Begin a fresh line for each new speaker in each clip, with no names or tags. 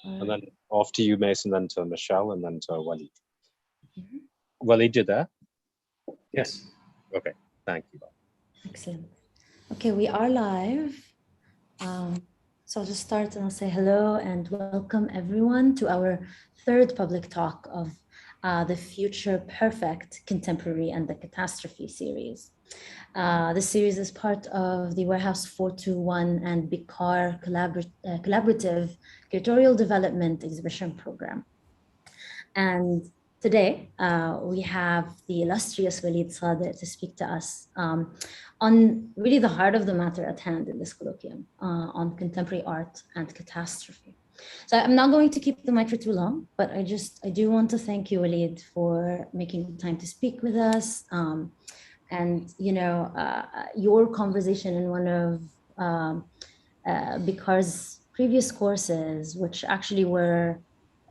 And then off to you, Mason, then to Michelle, and then to Walid.
Mm-hmm.
Walid, you there?
Yes.
Okay, thank you.
Excellent. Okay, we are live. So I'll just start and I'll say hello and welcome everyone to our third public talk of the Future Perfect Contemporary and the Catastrophe series. This series is part of the Warehouse 421 and Bikar Collaborative Curatorial Development Exhibition Program. And today, we have the illustrious Walid Sadek to speak to us on really the heart of the matter at hand in this colloquium, on contemporary art and catastrophe. So I'm not going to keep the mic for too long, but I do want to thank you, Walid, for making time to speak with us. And, your conversation in one of Bikar's previous courses, which actually were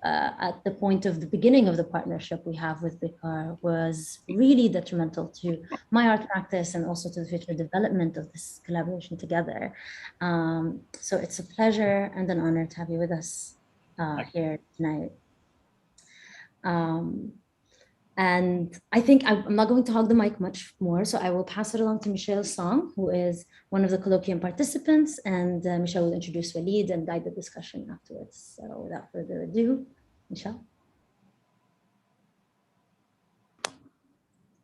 at the point of the beginning of the partnership we have with Bikar, was really detrimental to my art practice and also to the future development of this collaboration together. So it's a pleasure and an honor to have you with us here tonight. And I think I'm not going to hog the mic much more, so I will pass it along to Michelle Song, who is one of the colloquium participants, and Michelle will introduce Walid and guide the discussion afterwards. So without further ado, Michelle.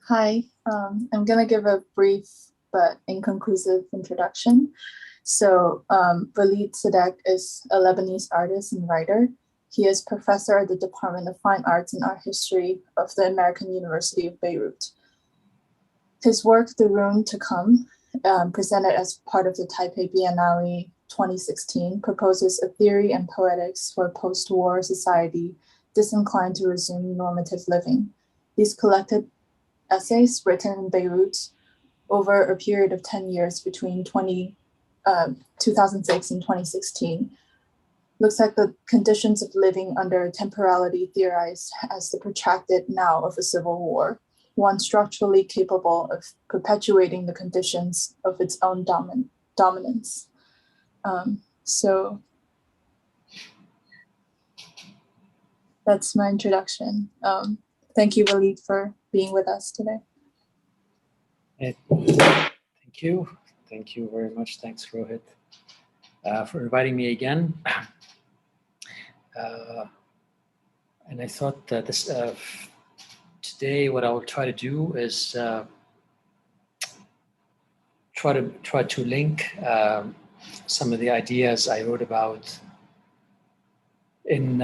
Hi, I'm gonna give a brief but inconclusive introduction. So Walid Sadek is a Lebanese artist and writer. He is professor at the Department of Fine Arts and Art History of the American University of Beirut. His work, The Rune to Come, presented as part of the Taipei Biennale 2016, proposes a theory and poetics for a post-war society disinclined to resume normative living. These collected essays written in Beirut over a period of 10 years between 2006 and 2016 looks at the conditions of living under temporality theorized as the protracted now of a civil war, one structurally capable of perpetuating the conditions of its own dominance. So that's my introduction. Thank you, Walid, for being with us today.
Thank you. Thank you very much. Thanks, Rohit, for inviting me again. And I thought that today what I will try to do is try to link some of the ideas I wrote about in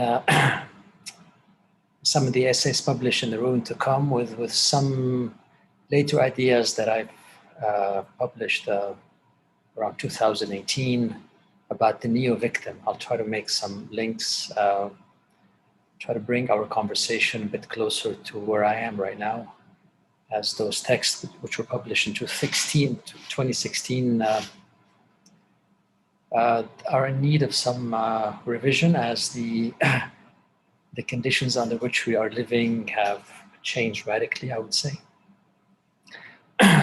some of the essays published in The Rune to Come with some later ideas that I've published around 2018 about the neo-victim. I'll try to make some links, try to bring our conversation a bit closer to where I am right now, as those texts which were published in 2016 are in need of some revision, as the conditions under which we are living have changed radically, I would say.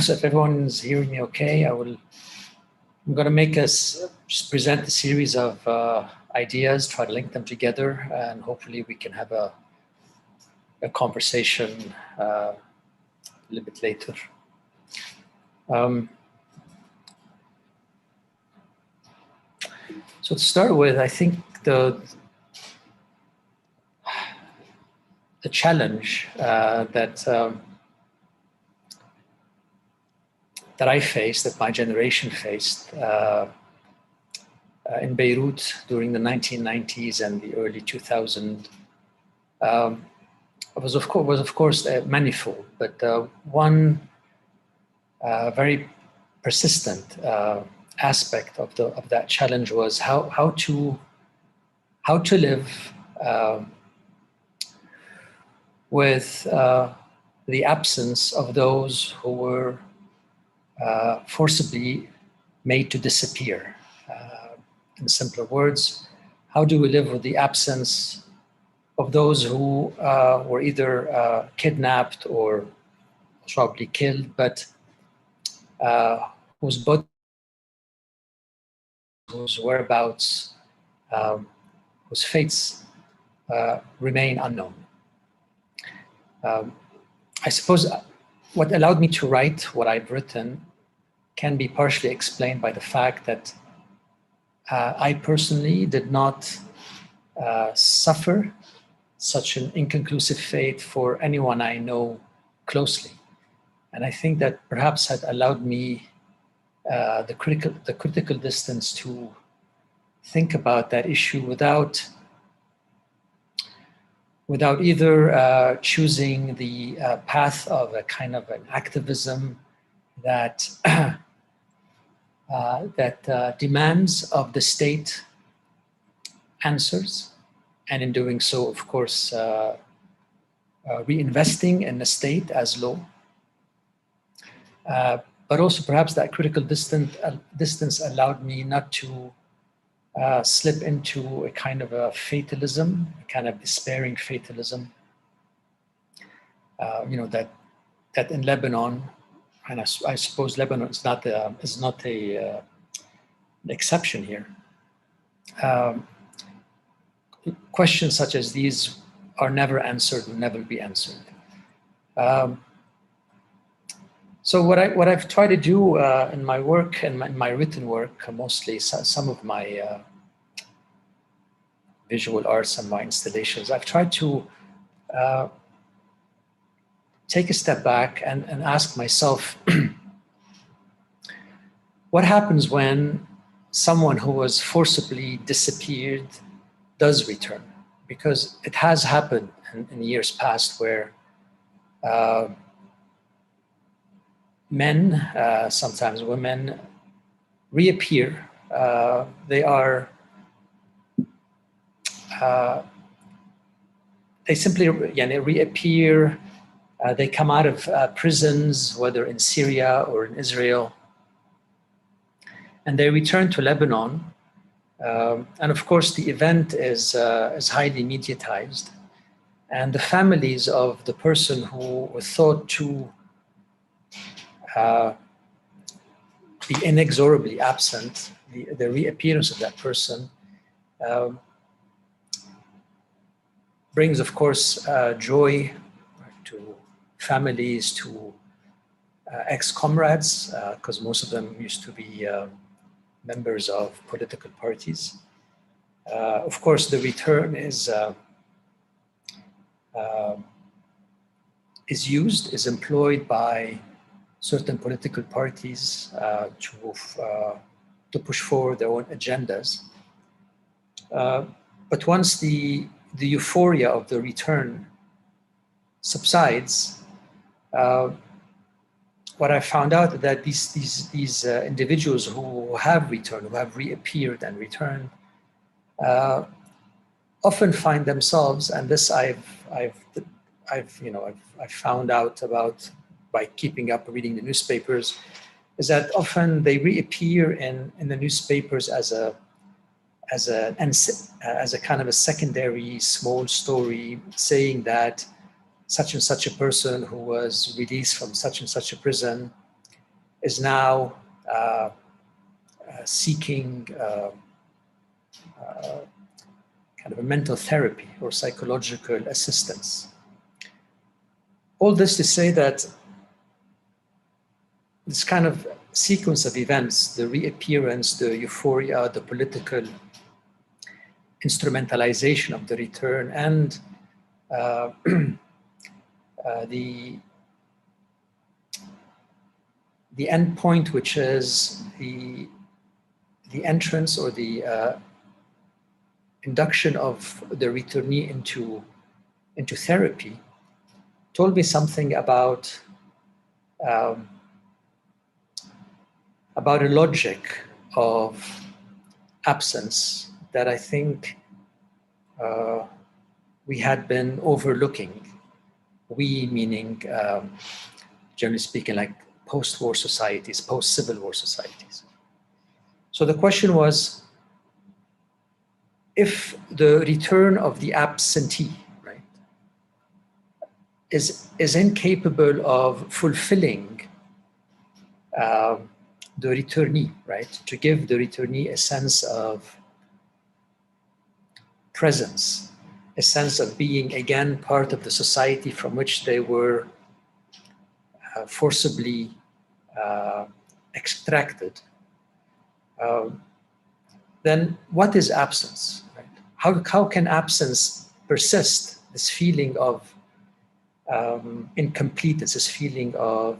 So if everyone's hearing me okay, I'm going to just present a series of ideas, try to link them together, and hopefully we can have a conversation a little bit later. So to start with, I think the challenge that I faced, that my generation faced in Beirut during the 1990s and the early 2000s was of course manifold, but one very persistent aspect of that challenge was how to live with the absence of those who were forcibly made to disappear. In simpler words, how do we live with the absence of those who were either kidnapped or probably killed, but whose whereabouts whose fates remain unknown. I suppose what allowed me to write what I've written can be partially explained by the fact that I personally did not suffer such an inconclusive fate for anyone I know closely. And I think that perhaps had allowed me the critical distance to think about that issue without either choosing the path of a kind of an activism that demands of the state answers, and in doing so, of course, reinvesting in the state as law. But also perhaps that critical distance allowed me not to slip into a kind of a fatalism, a kind of despairing fatalism. That in Lebanon, and I suppose Lebanon is not an exception here. Questions such as these are never answered, will never be answered. So what I've tried to do in my work and my written work, mostly some of my visual arts and my installations, I've tried to take a step back and ask myself, what happens when someone who was forcibly disappeared does return? Because it has happened in years past where men, sometimes women, reappear. They simply reappear. They come out of prisons, whether in Syria or in Israel, and they return to Lebanon. And of course, the event is highly mediatized, and the families of the person who was thought to be inexorably absent, the reappearance of that person brings, of course, joy to families, to ex-comrades, because most of them used to be members of political parties. Of course, the return is employed by certain political parties to push forward their own agendas. But once the euphoria of the return subsides, what I found out is that these individuals who have returned, who have reappeared and returned, often find themselves, and this I've found out about by keeping up reading the newspapers, is that often they reappear in the newspapers as a kind of a secondary small story, saying that such and such a person who was released from such and such a prison is now seeking kind of a mental therapy or psychological assistance. All this to say that this kind of sequence of events, the reappearance, the euphoria, the political instrumentalization of the return, and the end point, which is the entrance or the induction of the returnee into therapy, told me something about a logic of absence that I think we had been overlooking. We meaning, generally speaking, like post-war societies, post-Civil War societies. So the question was, if the return of the absentee, right, is incapable of fulfilling the returnee, right, to give the returnee a sense of presence, a sense of being again part of the society from which they were forcibly extracted, then what is absence? Right? How can absence persist? This feeling of incompleteness, this feeling of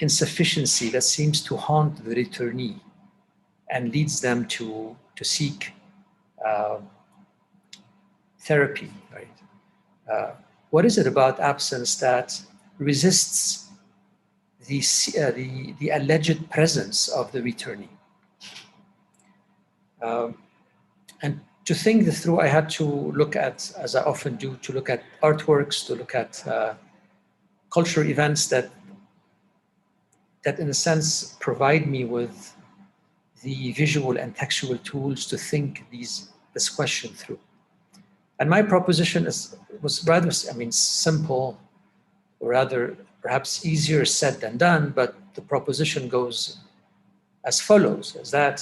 insufficiency that seems to haunt the returnee and leads them to seek therapy, right? What is it about absence that resists the alleged presence of the returnee? And to think this through, I had to look at, as I often do, to look at artworks, to look at cultural events that in a sense provide me with the visual and textual tools to think this question through. And my proposition was rather, simple, or rather perhaps easier said than done, but the proposition goes as follows, is that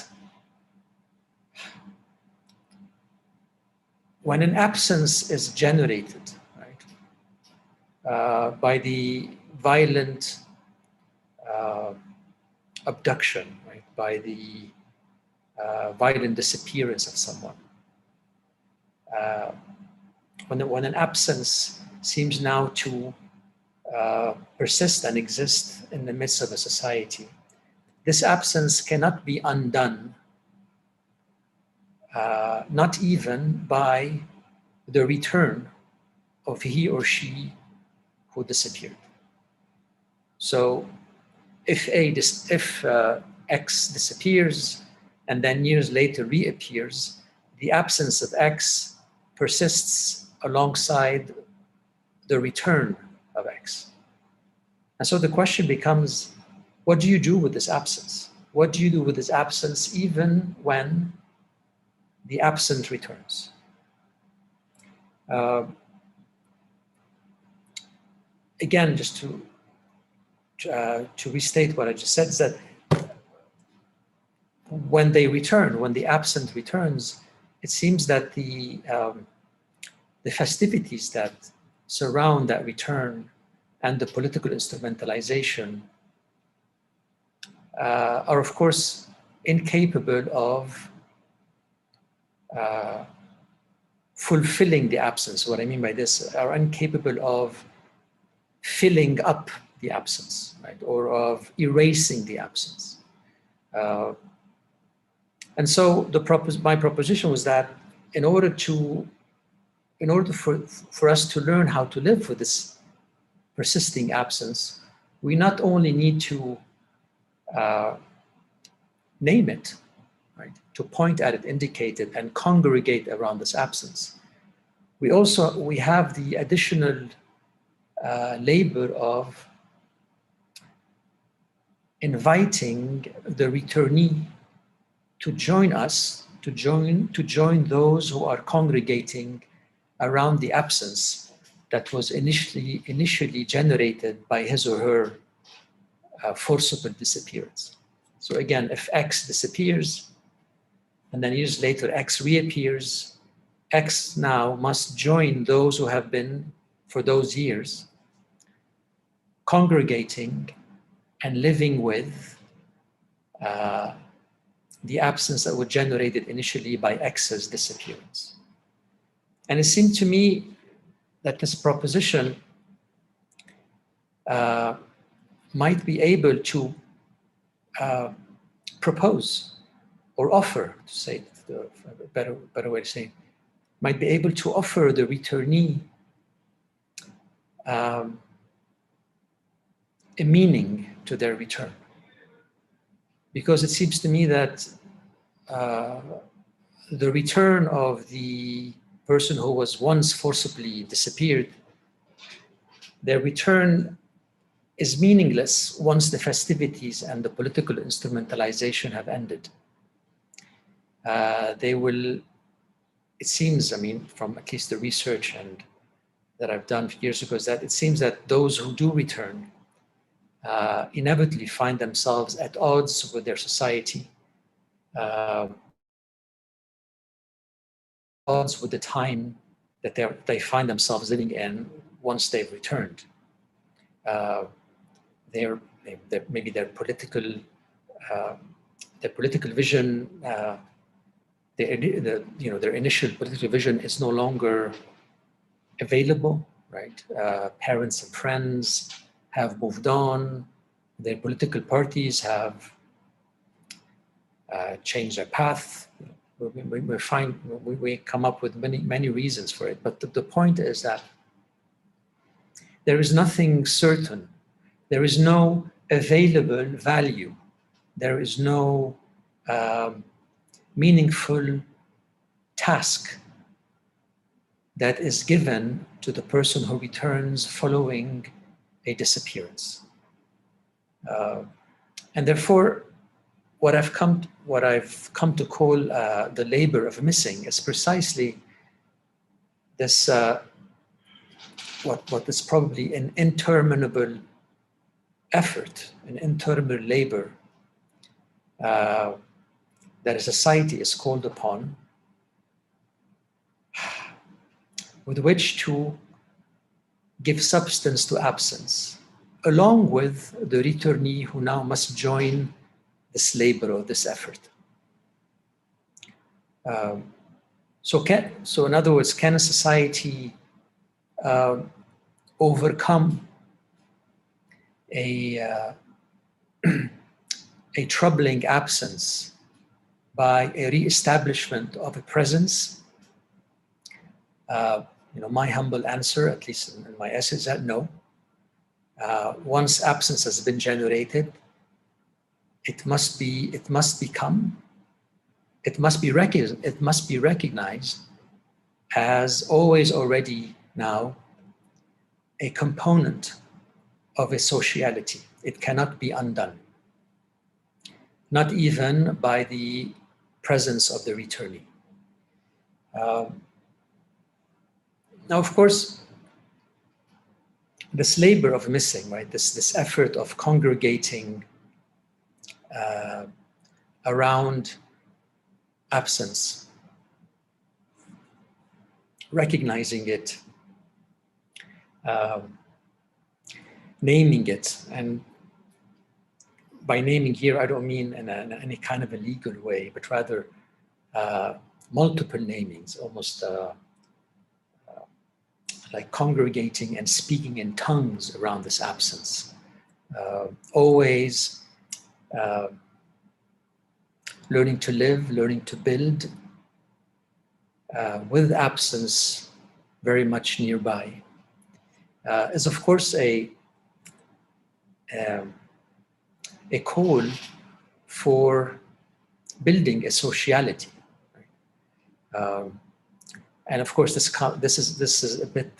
when an absence is generated, right, by the violent abduction, right, by the violent disappearance of someone, when an absence seems now to persist and exist in the midst of a society, this absence cannot be undone, not even by the return of he or she who disappeared. So if X disappears and then years later reappears, the absence of X persists alongside the return of X. And so the question becomes, what do you do with this absence? What do you do with this absence even when the absent returns? Again, just to restate what I just said, is that when they return, when the absent returns, it seems that the festivities that surround that return and the political instrumentalization are, of course, incapable of fulfilling the absence. What I mean by this, are incapable of filling up the absence, right, or of erasing the absence. And so my proposition was that in order for us to learn how to live with this persisting absence, we not only need to name it, right, to point at it, indicate it, and congregate around this absence. We have the additional labor of inviting the returnee to join us, to join those who are congregating around the absence that was initially generated by his or her forcible disappearance. So again, if X disappears, and then years later X reappears, X now must join those who have been, for those years, congregating and living with the absence that was generated initially by X's disappearance. And it seemed to me that this proposition might be able to propose or offer, to say a better way to say it, might be able to offer the returnee a meaning to their return. Because it seems to me that the return of the person who was once forcibly disappeared, their return is meaningless once the festivities and the political instrumentalization have ended. They will, it seems, from at least the research that I've done years ago, is that it seems that those who do return inevitably find themselves at odds with their society, odds with the time that they find themselves living in once they've returned. Maybe their political vision, their initial political vision is no longer available, right? Parents and friends have moved on. Their political parties have changed their path. We come up with many reasons for it. But the point is that there is nothing certain. There is no available value. There is no meaningful task that is given to the person who returns following a disappearance. And therefore, what I've come to call the labor of missing is precisely this, what is probably an interminable effort, an interminable labor that a society is called upon, with which to give substance to absence, along with the returnee who now must join this labor or this effort. So in other words, can a society overcome a troubling absence by a re-establishment of a presence? My humble answer, at least in my essay, is that no. Once absence has been generated, it must be recognized as always already now a component of a sociality. It cannot be undone, not even by the presence of the returnee. Now, of course, this labor of missing, right? This effort of congregating around absence, recognizing it, naming it, and by naming here, I don't mean in any kind of a legal way, but rather multiple namings, almost like congregating and speaking in tongues around this absence. Always learning to live, learning to build with absence very much nearby is of course a call for building a sociality. And of course, this is a bit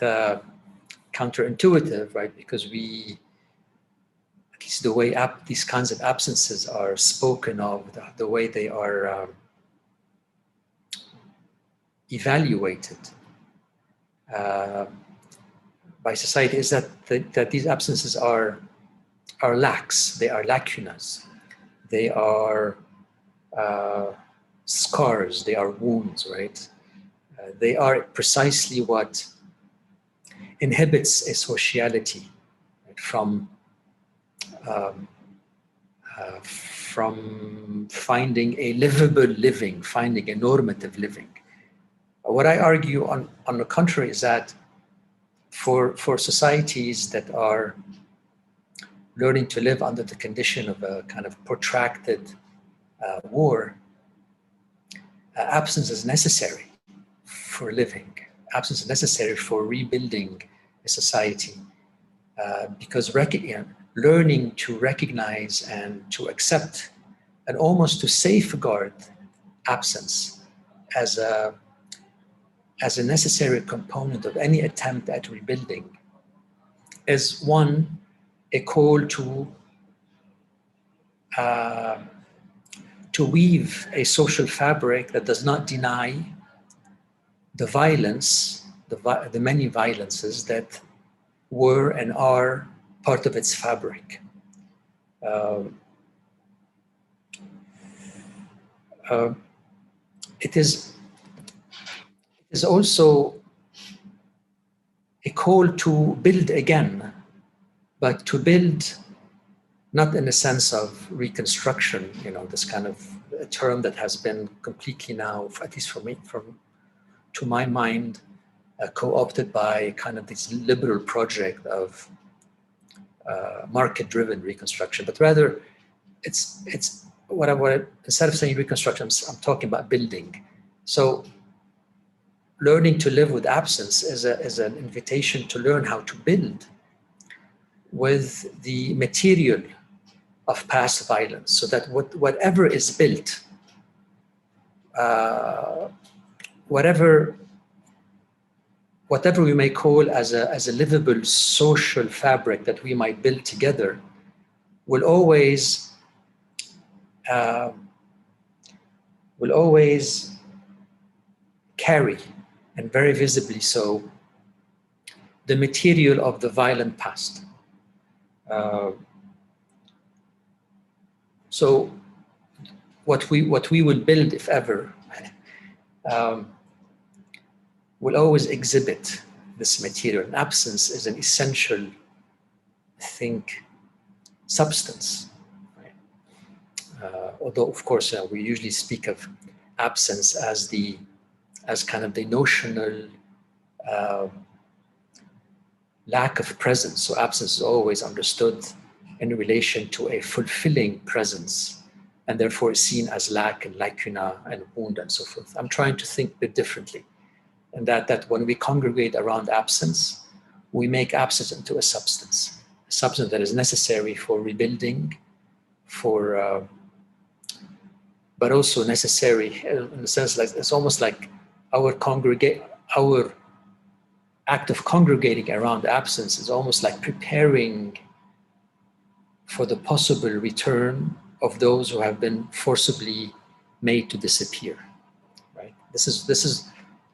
counterintuitive, right? Because at least the way these kinds of absences are spoken of, the way they are evaluated by society, is that these absences are lacks, they are lacunas, they are scars, they are wounds, right? They are precisely what inhibits a sociality, right, from finding a livable living, finding a normative living. What I argue on the contrary is that for societies that are learning to live under the condition of a kind of protracted war, absence is necessary for living. Absence is necessary for rebuilding a society, because learning to recognize and to accept and almost to safeguard absence as a necessary component of any attempt at rebuilding is a call to weave a social fabric that does not deny the violence, the many violences that were and are part of its fabric. It is is also a call to build again, but to build not in the sense of reconstruction, you know, this kind of a term that has been completely now, at least for me, to my mind, co-opted by kind of this liberal project of market-driven reconstruction, but rather it's what instead of saying reconstruction, I'm talking about building. So learning to live with absence is an invitation to learn how to build with the material of past violence, so that whatever is built, whatever we may call as a livable social fabric that we might build together, will always carry, and very visibly so, the material of the violent past. So what we will build, if ever, will always exhibit this material. And absence is an essential, I think, substance. Right? Although, of course, we usually speak of absence as kind of the notional lack of presence. So absence is always understood in relation to a fulfilling presence, and therefore is seen as lack and lacuna and wound and so forth. I'm trying to think a bit differently, and that when we congregate around absence, we make absence into a substance that is necessary for rebuilding, but also necessary in the sense like it's almost like our act of congregating around absence is almost like preparing for the possible return of those who have been forcibly made to disappear. Right? This is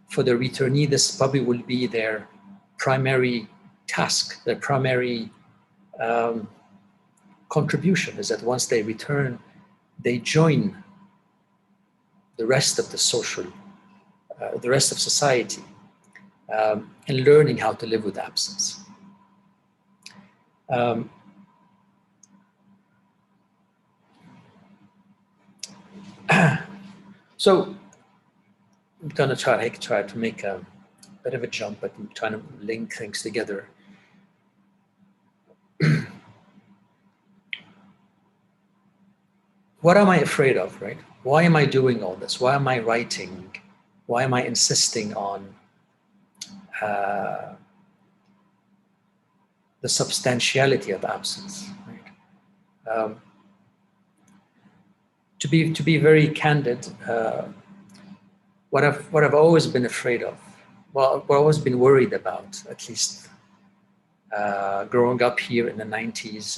for the returnee. This probably will be their primary task, their primary contribution, is that once they return, they join the rest of the social, the rest of society, in learning how to live with absence. So I'm gonna try to make a bit of a jump, but I'm trying to link things together. What am I afraid of, right? Why am I doing all this? Why am I writing? Why am I insisting on the substantiality of absence? Right? To be very candid, what I've always been afraid of, well, what I've always been worried about, at least growing up here in the 90s,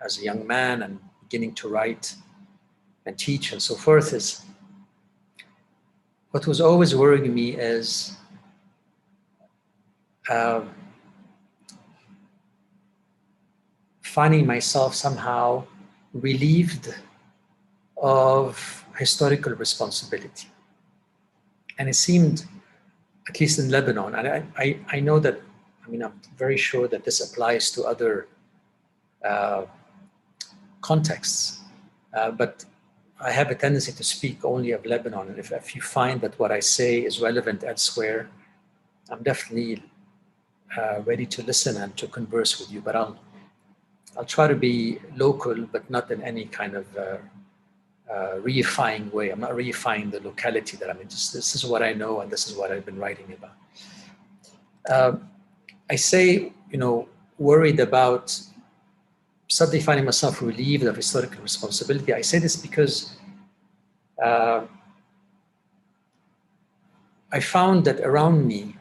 as a young man and beginning to write and teach and so forth, is what was always worrying me is finding myself somehow relieved of historical responsibility. And it seemed, at least in Lebanon, and I know that, I mean, I'm very sure that this applies to other contexts, but I have a tendency to speak only of Lebanon. And if you find that what I say is relevant elsewhere, I'm definitely ready to listen and to converse with you. But I'll try to be local, but not in any kind of reifying way. I'm not reifying the locality that I'm in. This is what I know, and this is what I've been writing about. I say, worried about suddenly finding myself relieved of historical responsibility. I say this because I found that around me,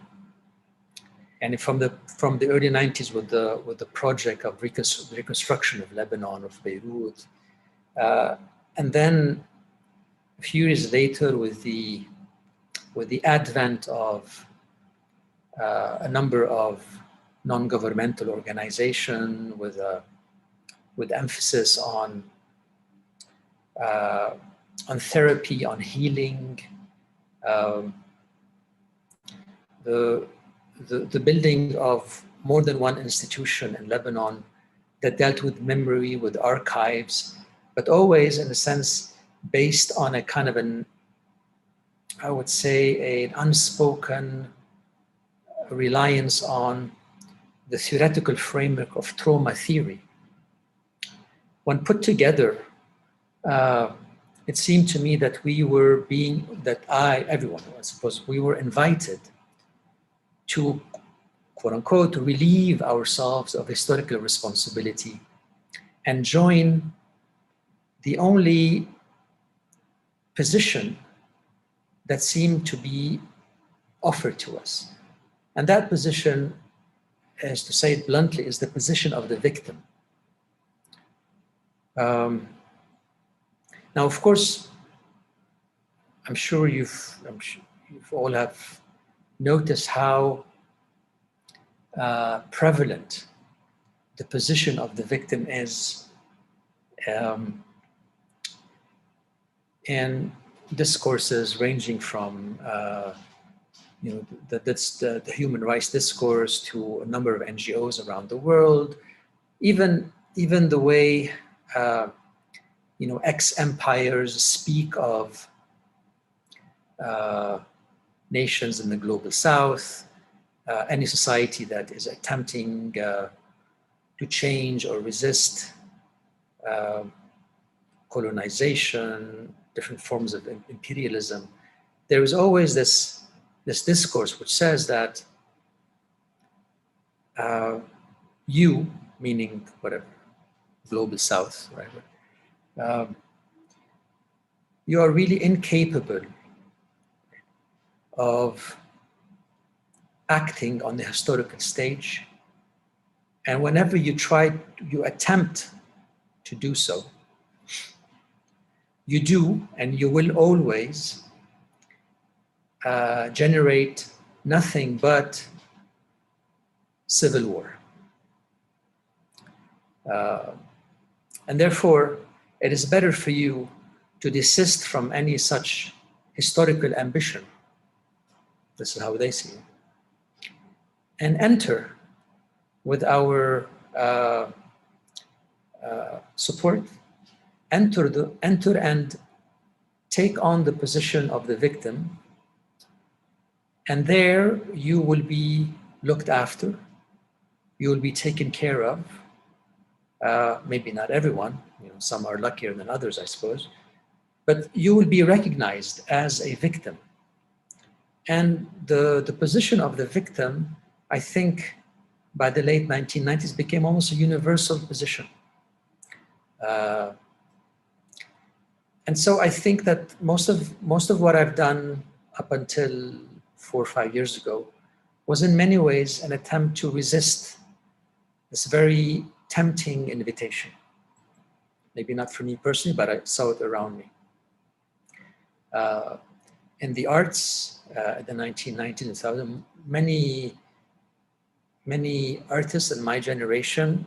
and from the early 90s with the project of reconstruction of Lebanon, of Beirut, and then a few years later with the advent of a number of non-governmental organizations with emphasis on therapy, on healing, the building of more than one institution in Lebanon that dealt with memory, with archives, but always in a sense based on a kind of I would say, an unspoken reliance on the theoretical framework of trauma theory. When put together, it seemed to me that everyone, I suppose, we were invited to, quote unquote, to relieve ourselves of historical responsibility and join the only position that seemed to be offered to us. And that position, as to say it bluntly, is the position of the victim. Now, of course, I'm sure you've all have noticed how prevalent the position of the victim is in discourses ranging from the human rights discourse to a number of NGOs around the world, even the way ex-empires speak of nations in the global south, any society that is attempting to change or resist colonization, different forms of imperialism. There is always this discourse which says that you, meaning whatever, global south, right? You are really incapable of acting on the historical stage. And whenever you attempt to do so, you do, and you will always generate nothing but civil war. And therefore, it is better for you to desist from any such historical ambition. This is how they see it. And enter with our support, enter and take on the position of the victim. And there you will be looked after. You will be taken care of. Maybe not everyone, some are luckier than others, I suppose, but you will be recognized as a victim. And the position of the victim, I think, by the late 1990s became almost a universal position. And so I think that most of what I've done up until 4 or 5 years ago was in many ways an attempt to resist this very tempting invitation. Maybe not for me personally, but I saw it around me. In the arts, in the 1990s and 2000s, many artists in my generation,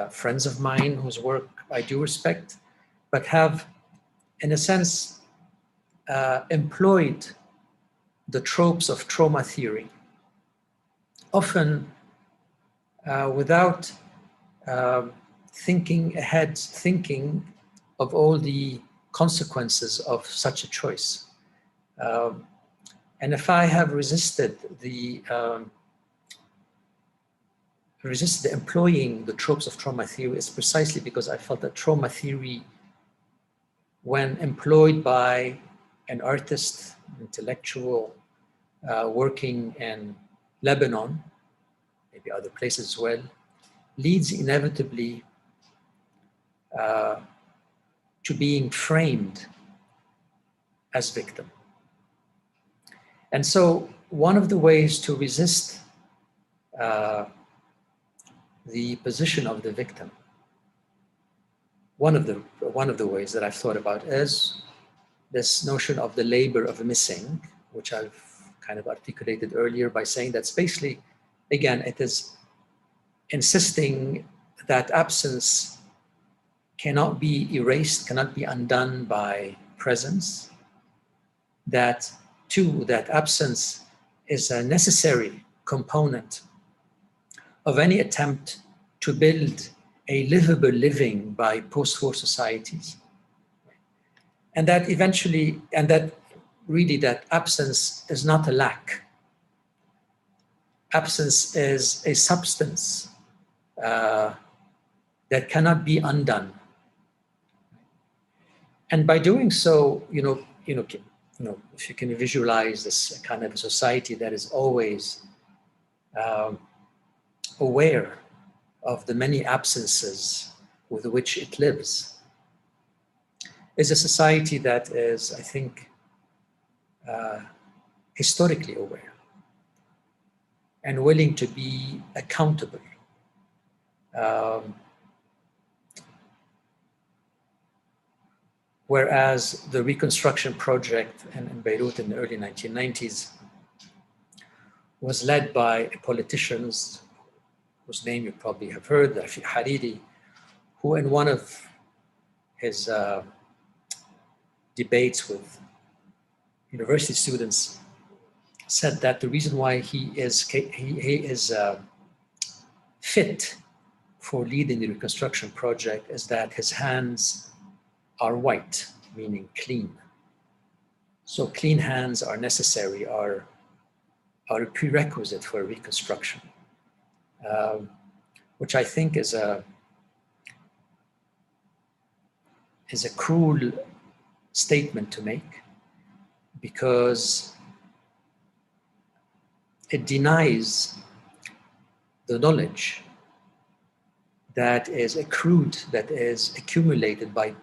friends of mine whose work I do respect, but have, in a sense, employed the tropes of trauma theory, often without thinking of all the consequences of such a choice. And if I have resisted employing the tropes of trauma theory, it's precisely because I felt that trauma theory, when employed by an artist, intellectual, working in Lebanon, maybe other places as well, leads inevitably to being framed as victim. And so one of the ways to resist the position of the victim, one of the ways that I've thought about is this notion of the labor of missing, which I've kind of articulated earlier by saying that's basically, again, it is insisting that absence cannot be erased, cannot be undone by presence, that absence is a necessary component of any attempt to build a livable living by post-war societies. And that eventually, and that really that absence is not a lack. Absence is a substance that cannot be undone. And by doing so, if you can visualize this kind of a society that is always aware of the many absences with which it lives, is a society that is, I think, historically aware and willing to be accountable. Whereas the reconstruction project in Beirut in the early 1990s was led by politicians whose name you probably have heard, Rafiq Hariri, who in one of his debates with university students said that the reason why he is fit for leading the reconstruction project is that his hands are white, meaning clean. So clean hands are necessary, are a prerequisite for reconstruction, which I think is a cruel statement to make, because it denies the knowledge that is accrued, that is accumulated by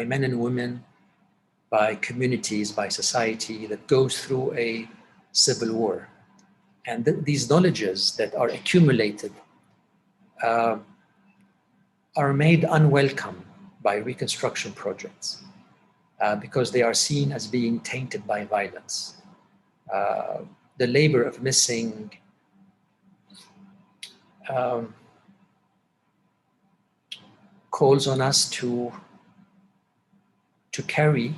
men and women, by communities, by society that goes through a civil war. And these knowledges that are accumulated are made unwelcome by reconstruction projects because they are seen as being tainted by violence. The labor of missing calls on us to carry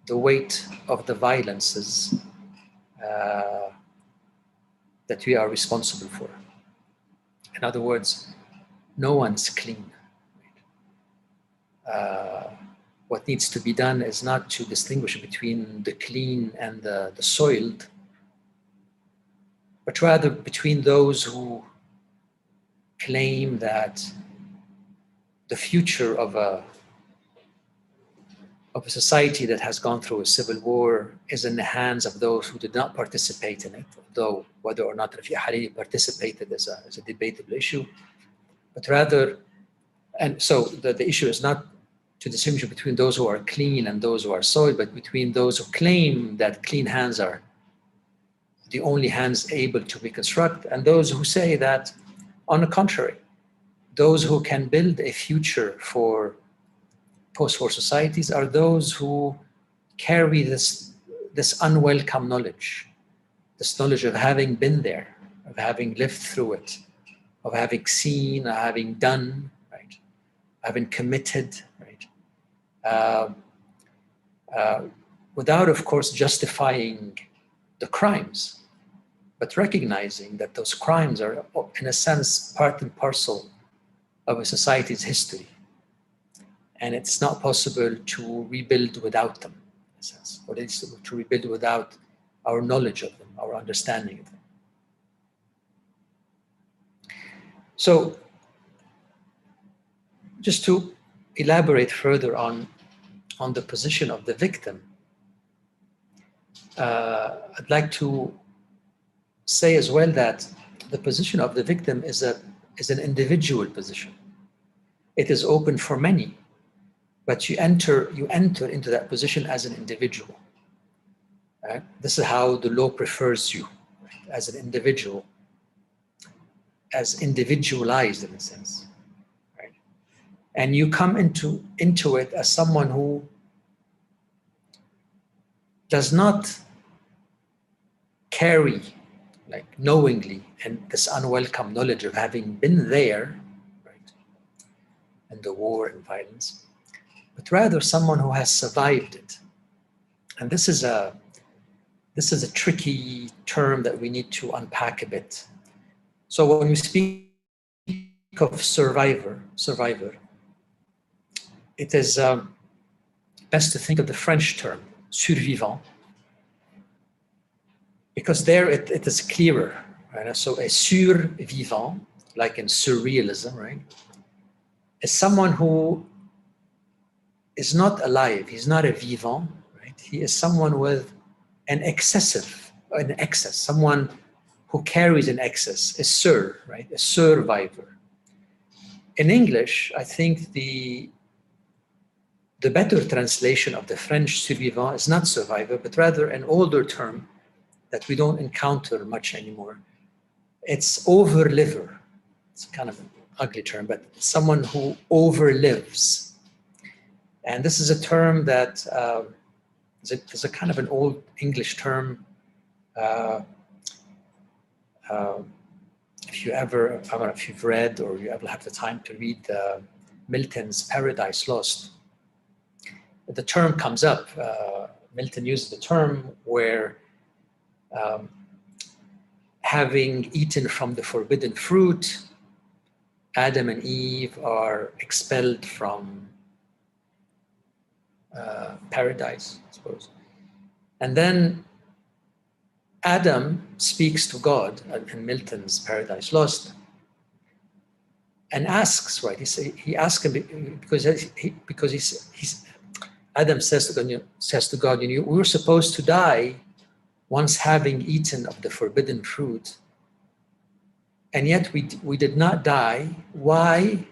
the weight of the violences that we are responsible for. In other words, no one's clean. What needs to be done is not to distinguish between the clean and the soiled, but rather between those who claim that the future of a society that has gone through a civil war is in the hands of those who did not participate in it, though whether or not Rafiq Hariri participated is a debatable issue. But rather, and so the issue is not to distinguish between those who are clean and those who are soiled, but between those who claim that clean hands are the only hands able to reconstruct, and those who say that, on the contrary, those who can build a future for post-war societies are those who carry this unwelcome knowledge, this knowledge of having been there, of having lived through it, of having seen, of having done, right, having committed, right, without, of course, justifying the crimes, but recognizing that those crimes are, in a sense, part and parcel of a society's history. And it's not possible to rebuild without them, in a sense, or to rebuild without our knowledge of them, our understanding of them. So, just to elaborate further on the position of the victim, I'd like to say as well that the position of the victim is an individual position. It is open for many, but you enter into that position as an individual. Right? This is how the law prefers you, right? As an individual, as individualized in a sense, right? And you come into it as someone who does not carry, like, knowingly, and this unwelcome knowledge of having been there, right, in the war and violence, but rather someone who has survived it. And this is this is a tricky term that we need to unpack a bit. So when we speak of survivor, it is best to think of the French term, survivant, because there it is clearer, right? So a survivant, like in surrealism, right, is someone who is not alive. He's not a vivant, right? He is someone with an excess, someone who carries an excess, a sur, right? A survivor. In English, I think the better translation of the French survivant is not survivor, but rather an older term that we don't encounter much anymore. It's overliver. It's kind of an ugly term, but someone who overlives. And this is a term that is a kind of an old English term. If you ever, I don't know if you've read or you ever have the time to read Milton's Paradise Lost, the term comes up. Milton uses the term where having eaten from the forbidden fruit, Adam and Eve are expelled from paradise, I suppose. And then Adam speaks to God in Milton's Paradise Lost and asks, right? He asks him because he's Adam says to God, we were supposed to die once having eaten of the forbidden fruit, and yet we did not die. Why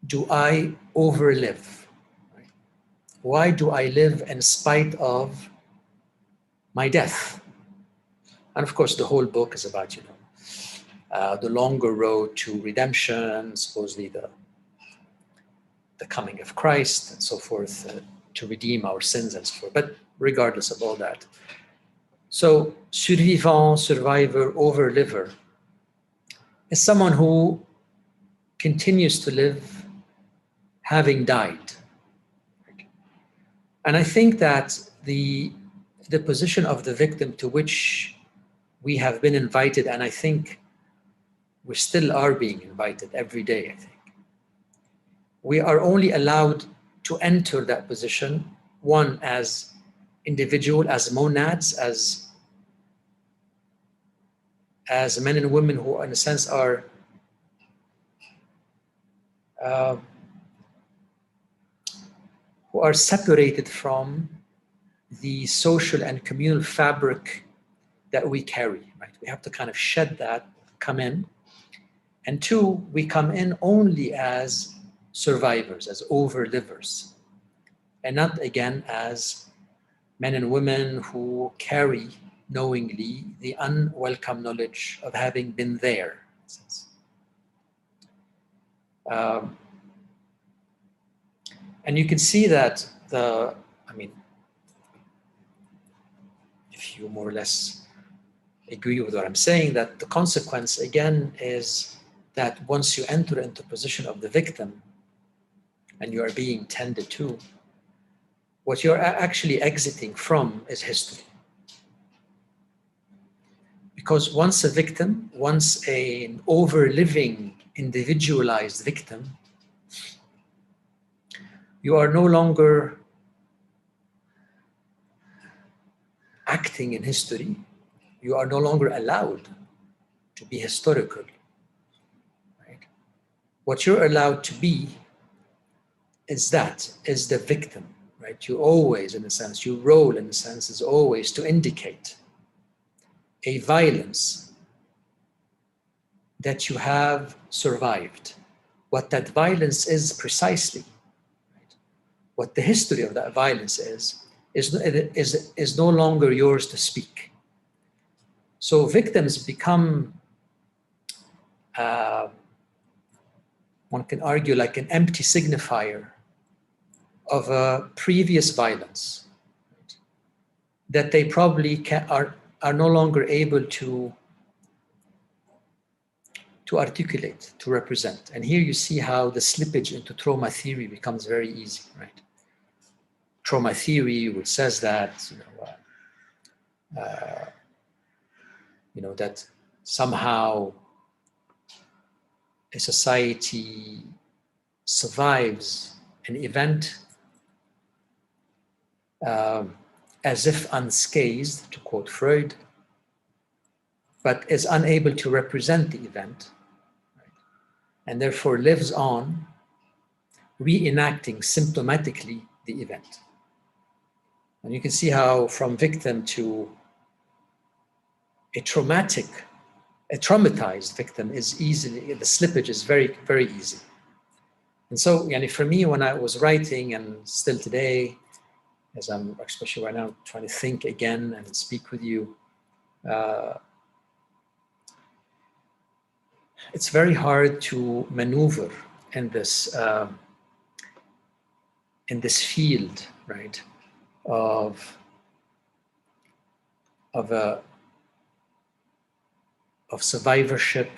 do I overlive? Right? Why do I live in spite of my death? And of course, the whole book is about, the longer road to redemption, supposedly the coming of Christ and so forth, to redeem our sins and so forth. But regardless of all that, so survivant, survivor, overliver is someone who continues to live having died. And I think that the position of the victim to which we have been invited, and I think we still are being invited every day, I think. We are only allowed to enter that position, one, as individual, as monads, as men and women who, in a sense, are separated from the social and communal fabric that we carry, right? We have to kind of shed that, come in. And two, we come in only as survivors, as overlivers, and not again as men and women who carry knowingly the unwelcome knowledge of having been there. And you can see that if you more or less agree with what I'm saying, that the consequence again is that once you enter into the position of the victim and you are being tended to, what you're actually exiting from is history. Because once a victim, once an overliving, individualized victim, you are no longer acting in history. You are no longer allowed to be historical. Right? What you're allowed to be is the victim. Right? You always, in a sense, your role, in a sense, is always to indicate a violence that you have survived. What that violence is precisely, right? What the history of that violence is no longer yours to speak. So victims become, one can argue, like an empty signifier of a previous violence, right? That they probably are no longer able to articulate, to represent. And here you see how the slippage into trauma theory becomes very easy, right? Trauma theory, which says that that somehow a society survives an event as if unscathed, to quote Freud, but is unable to represent the event, right? And therefore lives on reenacting symptomatically the event. And you can see how from victim to a traumatized victim is easily, the slippage is very, very easy. And so, for me, when I was writing, and still today, as I'm especially right now trying to think again and speak with you, it's very hard to maneuver in this field, right, of survivorship,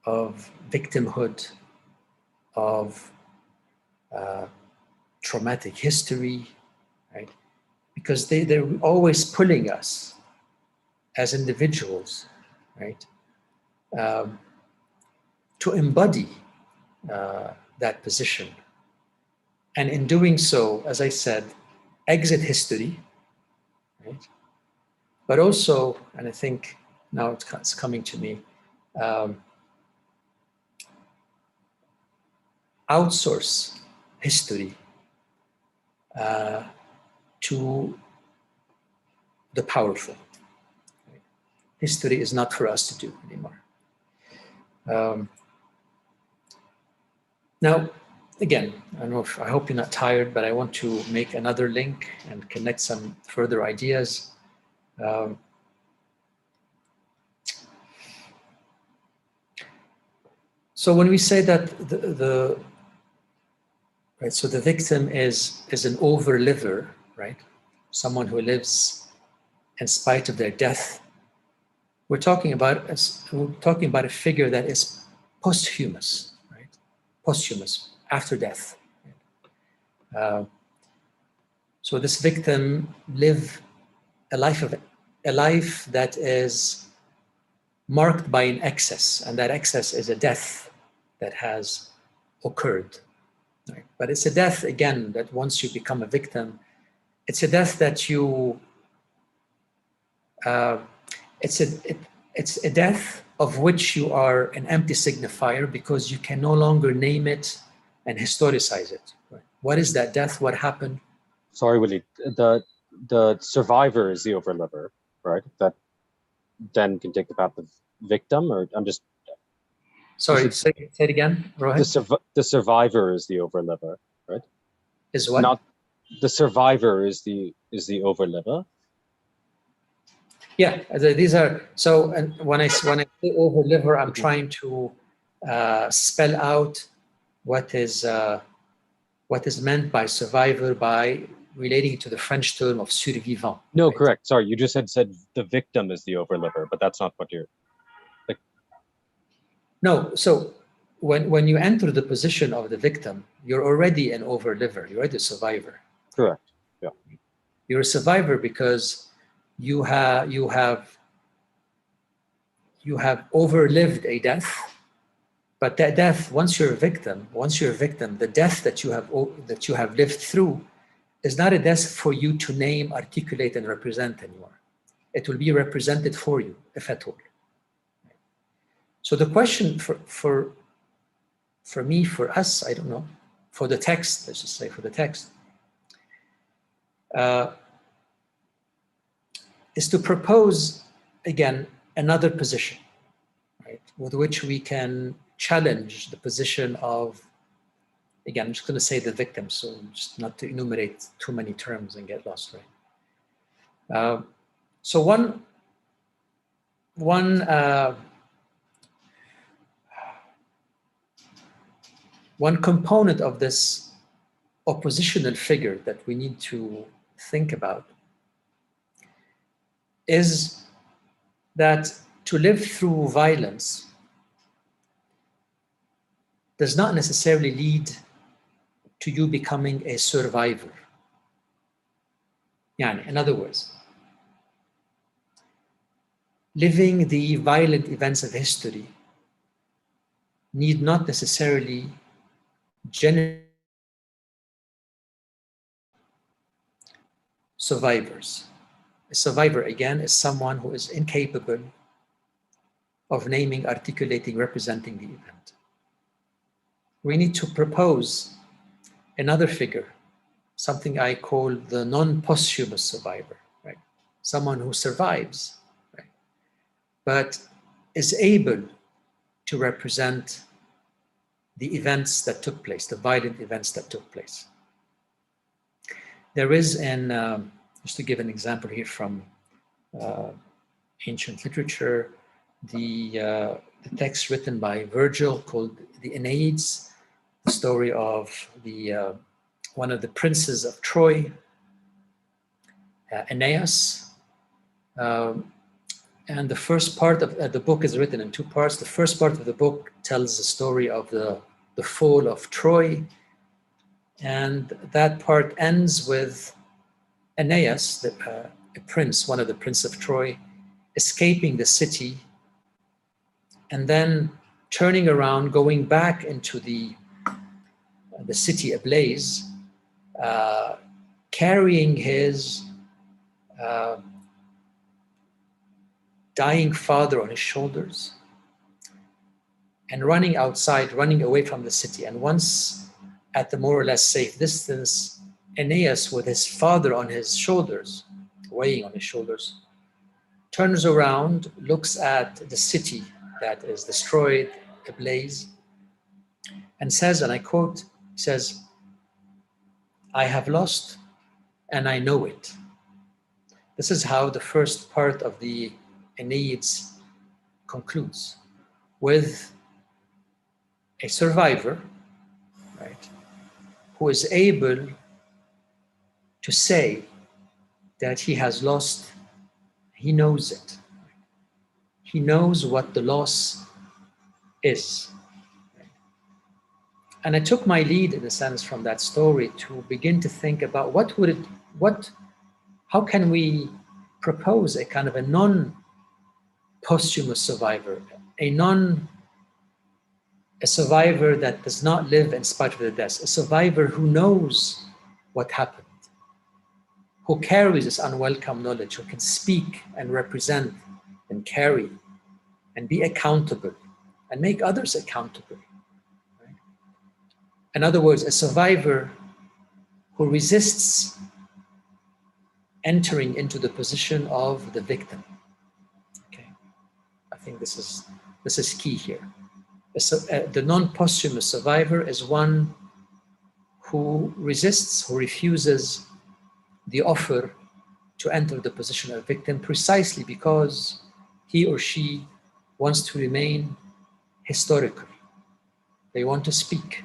of victimhood, of traumatic history, right? Because they're always pulling us as individuals, right, to embody that position. And in doing so, as I said, exit history, right? But also, and I think now it's coming to me, outsource history to the powerful. Right? History is not for us to do anymore. Now, again, I hope you're not tired, but I want to make another link and connect some further ideas. So when we say that right, so the victim is an overliver, right? Someone who lives in spite of their death. We're talking about a figure that is posthumous, right? Posthumous, after death. So this victim live a life that is marked by an excess, and that excess is a death that has occurred. Right? But it's a death, again, that once you become a victim, it's a death that you, it's a death of which you are an empty signifier because you can no longer name it and historicize it. Right? What is that death? What happened?
Sorry, Willie. The survivor is the overliver, right? That then can take about the victim, or I'm just...
Sorry, say it again, Rohit.
The survivor is the overliver, right?
Is what?
Not the survivor is the overliver.
Yeah, these are, so, and when I say overliver, I'm trying to spell out what is meant by survivor by relating it to the French term of survivant.
No,
right?
correct. Sorry, you just said the victim is the overliver, but that's not what you're...
No, so when you enter the position of the victim, you're already an overliver, you're already a survivor.
Correct, yeah.
You're a survivor because you have overlived a death, but that death, once you're a victim, the death that you have lived through is not a death for you to name, articulate, and represent anymore. It will be represented for you, if at all. So the question for me, for us, I don't know, for the text, let's just say for the text, is to propose, again, another position, right, with which we can challenge the position of, again, I'm just going to say the victim, so just not to enumerate too many terms and get lost, right? So one component of this oppositional figure that we need to think about is that to live through violence does not necessarily lead to you becoming a survivor. In other words, living the violent events of history need not necessarily generate survivors. A survivor, again, is someone who is incapable of naming, articulating, representing the event. We need to propose another figure, something I call the non-posthumous survivor, right? Someone who survives, right? But is able to represent the events that took place, the violent events that took place. There is just to give an example here from ancient literature, the text written by Virgil called the Aeneas, the story of one of the princes of Troy, Aeneas. And the first part of the book is written in two parts. The first part of the book tells the story of the fall of Troy. And that part ends with Aeneas, a prince, one of the princes of Troy, escaping the city and then turning around, going back into the city ablaze, carrying his dying father on his shoulders and running outside, running away from the city. And once at the more or less safe distance, Aeneas, with his father on his shoulders, weighing on his shoulders, turns around, looks at the city that is destroyed, ablaze, and says, and I quote, says, "I have lost and I know it." This is how the first part of the Aeneas concludes, with a survivor, right, who is able to say that he has lost. He knows it. He knows what the loss is. And I took my lead, in a sense, from that story to begin to think about how can we propose a kind of a non-posthumous survivor, a survivor that does not live in spite of the death, a survivor who knows what happened, who carries this unwelcome knowledge, who can speak and represent and carry and be accountable and make others accountable. Right? In other words, a survivor who resists entering into the position of the victim. Okay, I think this is key here. The non-posthumous survivor is one who resists, who refuses the offer to enter the position of victim, precisely because he or she wants to remain historical. They want to speak,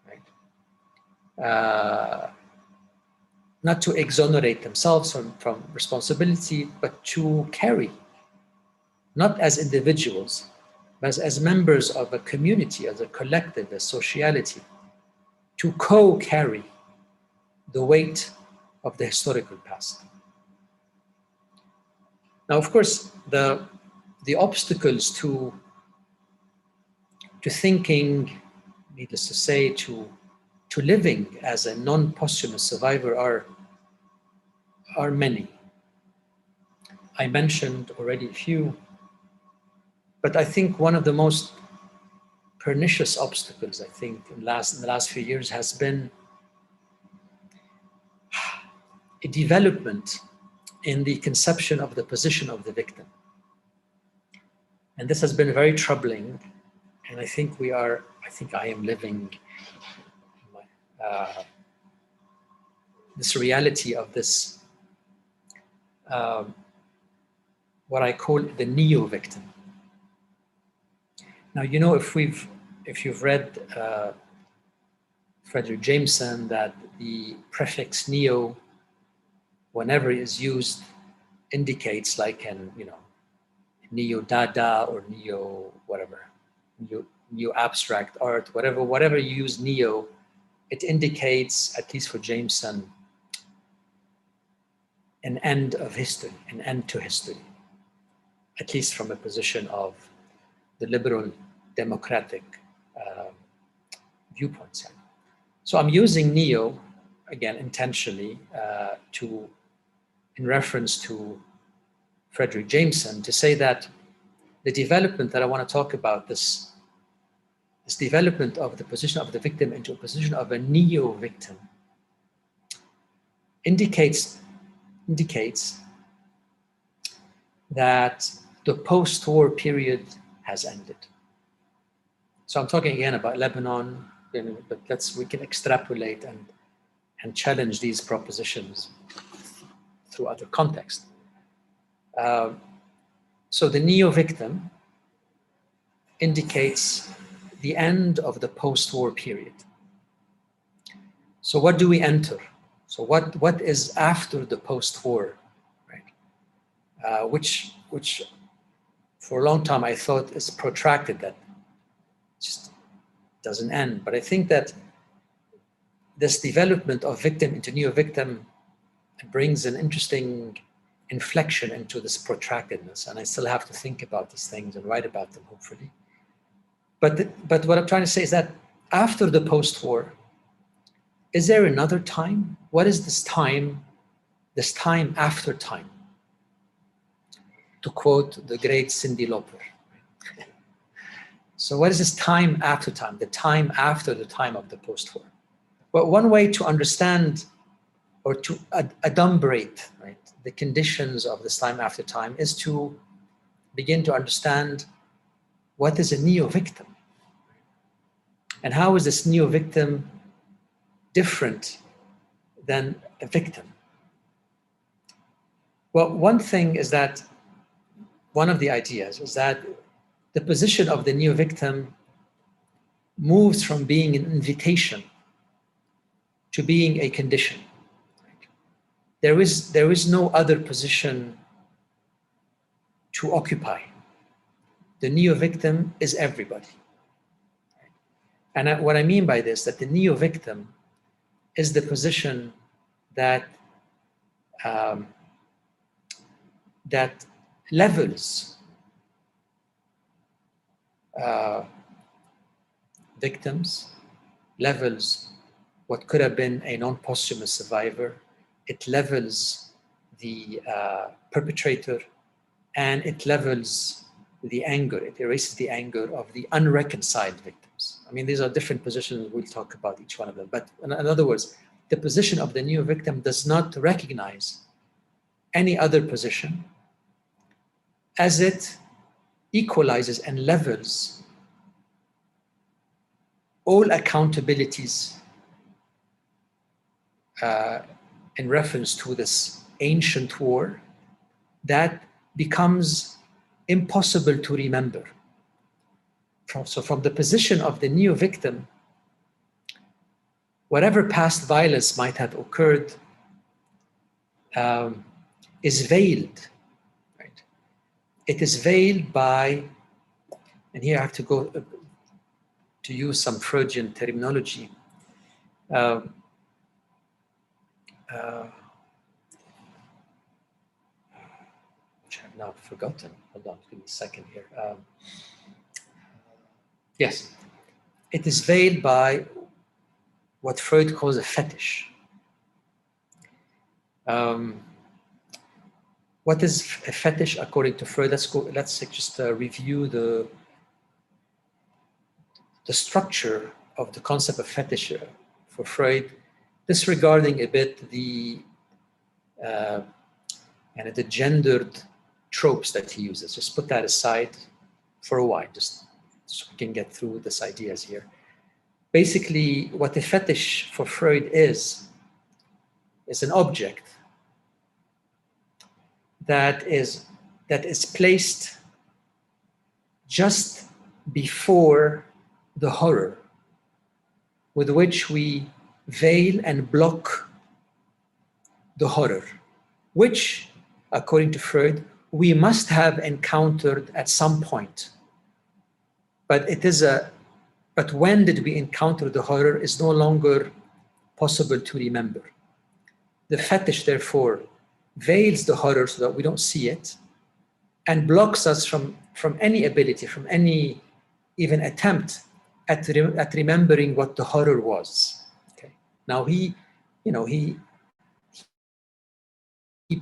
right? Not to exonerate themselves from responsibility, but to carry, not as individuals, but as members of a community, as a collective, as sociality, to co-carry the weight of the historical past. Now, of course, the obstacles to thinking, needless to say, to living as a non-posthumous survivor are many. I mentioned already a few, but I think one of the most pernicious obstacles, I think, in the last few years has been a development in the conception of the position of the victim. And this has been very troubling. And I think I am living this reality of this, what I call the neo-victim. Now, you know, if you've read Frederick Jameson, that the prefix neo, whenever it is used, indicates like neo-dada or neo-whatever, neo-abstract art, whatever you use neo, it indicates, at least for Jameson, an end of history, an end to history. at least from a position of the liberal democratic viewpoints. So I'm using neo, again, intentionally, in reference to Frederick Jameson, to say that the development that I want to talk about, this development of the position of the victim into a position of a neo-victim, indicates that the post-war period has ended. So I'm talking again about Lebanon, but we can extrapolate and challenge these propositions through other contexts. So the neo-victim indicates the end of the post-war period. So what do we enter? So what is after the post-war, right? Which for a long time I thought is protracted, that just doesn't end. But I think that this development of victim into neo-victim brings an interesting inflection into this protractedness, and I still have to think about these things and write about them, hopefully. But what I'm trying to say is that after the post-war, is there another time? What is this time after time? To quote the great Cyndi Lauper. So what is this time after time, the time after the time of the post-war? Well, one way to understand or to adumbrate, right, the conditions of this time after time is to begin to understand what is a neo-victim, and how is this neo-victim different than a victim? Well, one thing is that, one of the ideas is that the position of the neo-victim moves from being an invitation to being a condition. There is no other position to occupy. The neo-victim is everybody. And what I mean by this, that the neo-victim is the position that that levels victims, levels what could have been a non-posthumous survivor. It levels the perpetrator, and it levels the anger. It erases the anger of the unreconciled victims. I mean, these are different positions. We'll talk about each one of them. But in other words, the position of the neo-victim does not recognize any other position, as it equalizes and levels all accountabilities in reference to this ancient war that becomes impossible to remember. So from the position of the neo-victim, whatever past violence might have occurred is veiled, right? It is veiled by, and here I have to go to use some Freudian terminology, which I've now forgotten. Hold on, give me a second here. Yes, it is veiled by what Freud calls a fetish. What is a fetish according to Freud? Let's just review the structure of the concept of fetish for Freud, disregarding a bit the gendered tropes that he uses. Just put that aside for a while, just so we can get through these ideas here. Basically, what a fetish for Freud is an object that is placed just before the horror with which we veil and block the horror, which, according to Freud, we must have encountered at some point. But when did we encounter the horror is no longer possible to remember. The fetish, therefore, veils the horror so that we don't see it, and blocks us from any ability, from any even attempt at remembering what the horror was. Okay. Now he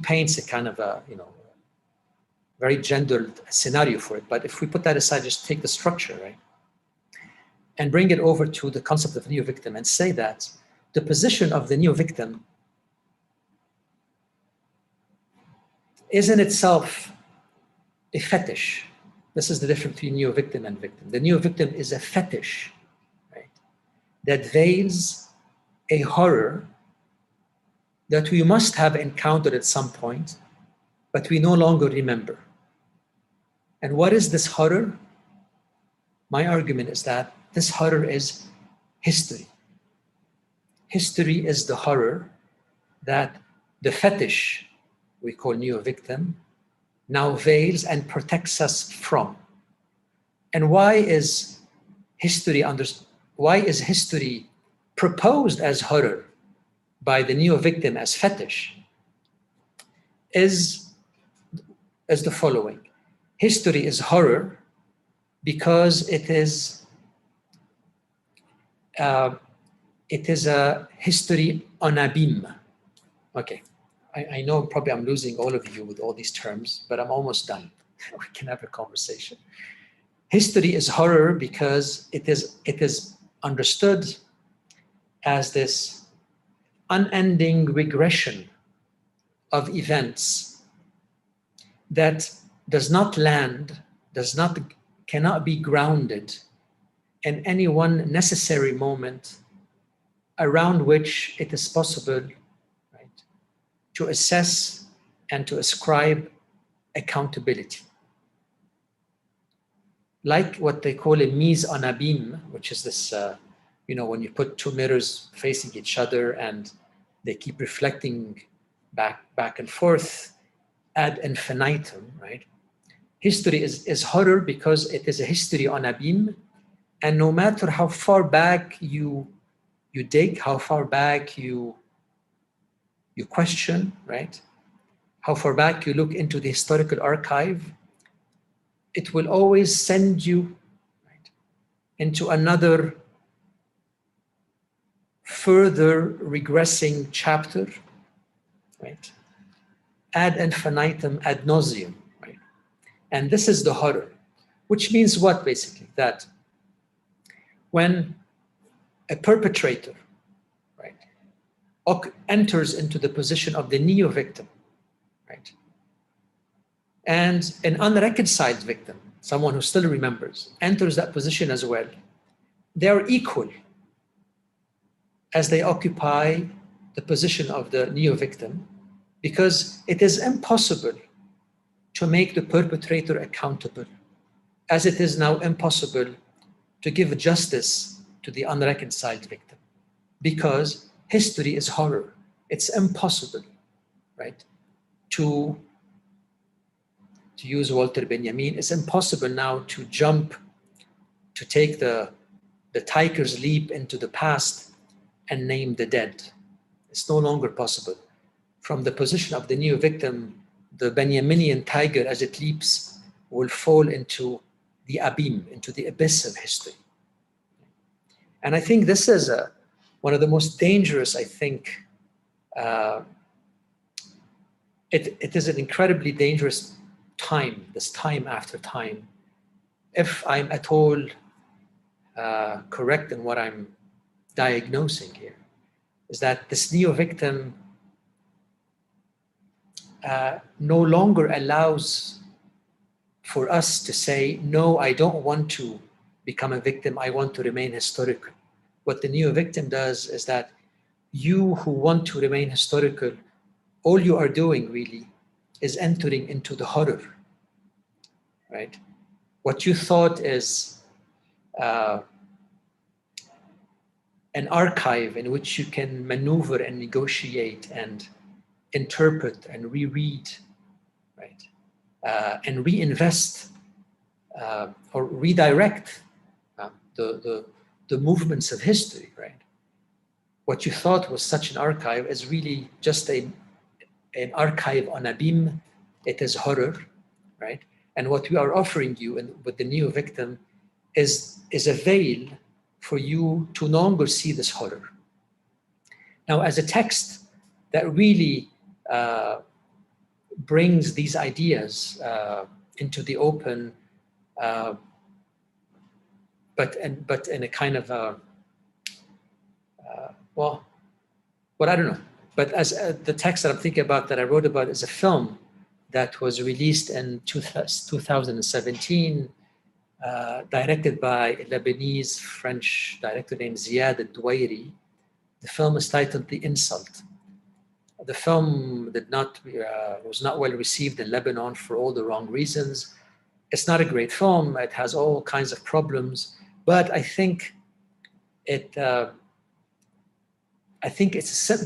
paints a kind of a very gendered scenario for it. But if we put that aside, just take the structure, right, and bring it over to the concept of neo-victim and say that the position of the neo-victim is in itself a fetish. This is the difference between neo-victim and victim. The neo-victim is a fetish, right, that veils a horror that we must have encountered at some point, but we no longer remember. And what is this horror? My argument is that this horror is history. History is the horror that the fetish we call neo-victim now veils and protects us from. And why is history proposed as horror by the neo-victim as fetish? Is the following. History is horror because it is a history on a beam. Okay, I know probably I'm losing all of you with all these terms, but I'm almost done. We can have a conversation. History is horror because it is understood as this unending regression of events that cannot be grounded in any one necessary moment around which it is possible, right, to assess and to ascribe accountability. Like what they call a mise en abîme, which is this, when you put two mirrors facing each other and they keep reflecting back and forth ad infinitum, right? History is horror because it is a history on a beam, and no matter how far back you dig, how far back you question, right? How far back you look into the historical archive, it will always send you, right, into another further regressing chapter, right? Ad infinitum, ad nauseum, right? And this is the horror, which means what basically? That when a perpetrator, right, enters into the position of the neo-victim, right, and an unreconciled victim, someone who still remembers, enters that position as well, they are equal as they occupy the position of the neo-victim, because it is impossible to make the perpetrator accountable, as it is now impossible to give justice to the unreconciled victim, because history is horror. It's impossible, right, to use Walter Benjamin, it's impossible now to take the tiger's leap into the past and name the dead. It's no longer possible. From the position of the neo-victim, the Benjaminian tiger, as it leaps, will fall into the abîme, into the abyss of history. And I think this is one of the most dangerous, I think, it is an incredibly dangerous time, this time after time. If I'm at all correct in what I'm diagnosing here, is that this neo-victim no longer allows for us to say, no, I don't want to become a victim, I want to remain historical. What the neo-victim does is that you who want to remain historical, all you are doing really is entering into the horror, right? What you thought is an archive in which you can maneuver and negotiate and interpret and reread, right? And reinvest or redirect the movements of history, right? What you thought was such an archive is really just an archive on a beam. It is horror, right? And what we are offering you with the new victim is a veil for you to no longer see this horror. Now, as a text that really brings these ideas into the open, but in a kind of well, I don't know. But as the text that I'm thinking about, that I wrote about, is a film that was released in 2017, directed by a Lebanese-French director named Ziad al-Douairi. The film is titled The Insult. The film was not well received in Lebanon for all the wrong reasons. It's not a great film. It has all kinds of problems, but I think the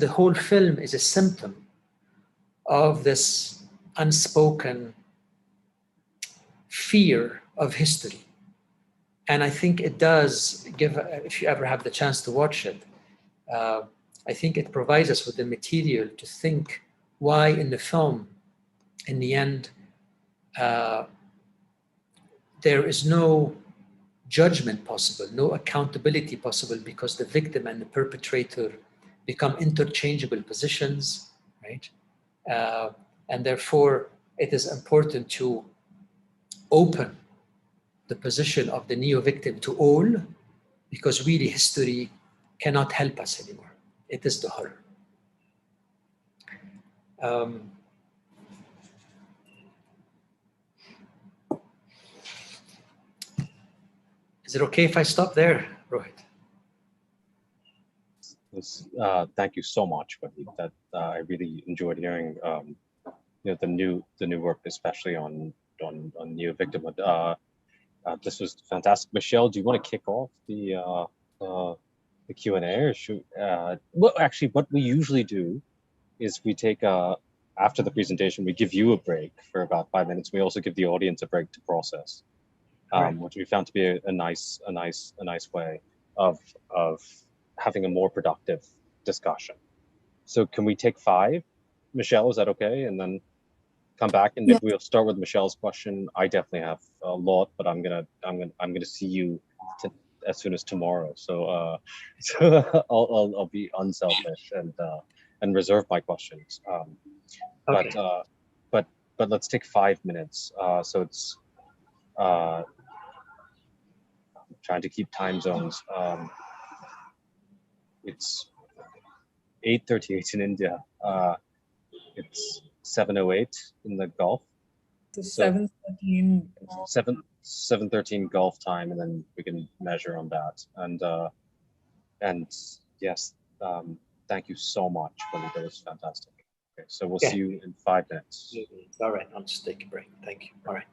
whole film is a symptom of this unspoken fear of history. And I think it does give, if you ever have the chance to watch it, I think it provides us with the material to think why in the film, in the end, there is no judgment possible, no accountability possible, because the victim and the perpetrator become interchangeable positions, right? And therefore, it is important to open the position of the neo-victim to all, because really history cannot help us anymore. It is the horror. Is it okay if I stop there, Rohit?
Thank you so much, Walid. That I really enjoyed hearing the new work, especially on neo victimhood. This was fantastic. Michelle, do you want to kick off the Q&A, or should well, actually, what we usually do is we take after the presentation, we give you a break for about 5 minutes. We also give the audience a break to process, which we found to be a nice way of having a more productive discussion. So can we take 5? Michelle, is that okay? And then come back, and we'll start with Michelle's question. I definitely have a lot, but I'm gonna see you as soon as tomorrow. So so I'll be unselfish and reserve my questions. Okay. But let's take 5 minutes. So it's I'm trying to keep time zones. It's 8:38 in India. It's 7:08 in the Gulf.
So 7:13.
7:13 Gulf time, and then we can measure on that. And yes, thank you so much, Walid. That was fantastic. Okay, so we'll see you in 5 minutes.
All right, I'll just take a break. Thank you. All right.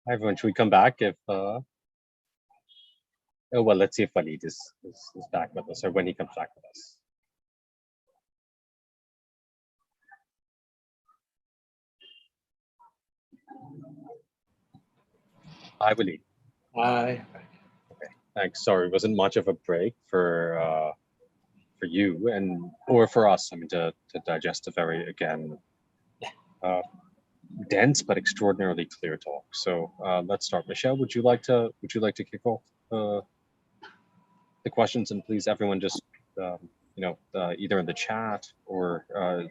Hi everyone, should we come back if oh well, let's see if Walid is back with us, or when he comes back with us. Hi Walid.
Hi.
Okay, thanks. Sorry, it wasn't much of a break for you and or for us. I mean, to digest a very dense but extraordinarily clear talk. So let's start. Michelle, would you like to kick off the questions? And please, everyone, just either in the chat or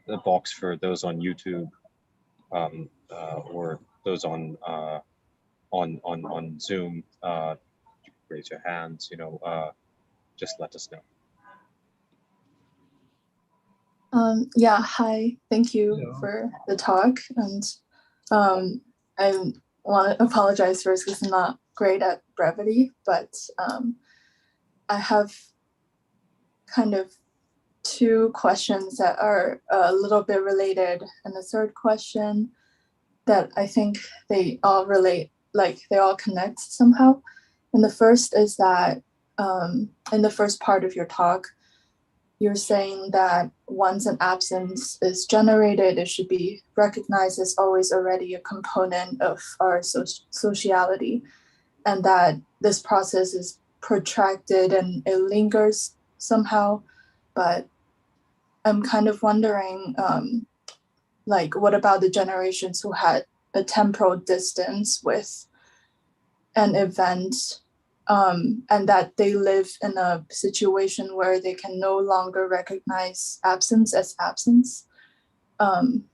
the box for those on YouTube or those on Zoom. Raise your hands. Just let us know.
Yeah, hi, thank you
Hello.
for the talk. And I want to apologize first because I'm not great at brevity, but I have kind of two questions that are a little bit related, and a third question that I think they all relate, like they all connect somehow. And the first is that in the first part of your talk, you're saying that once an absence is generated, it should be recognized as always already a component of our sociality, and that this process is protracted and it lingers somehow. But I'm kind of wondering, like, what about the generations who had a temporal distance with an event, and that they live in a situation where they can no longer recognize absence as absence. And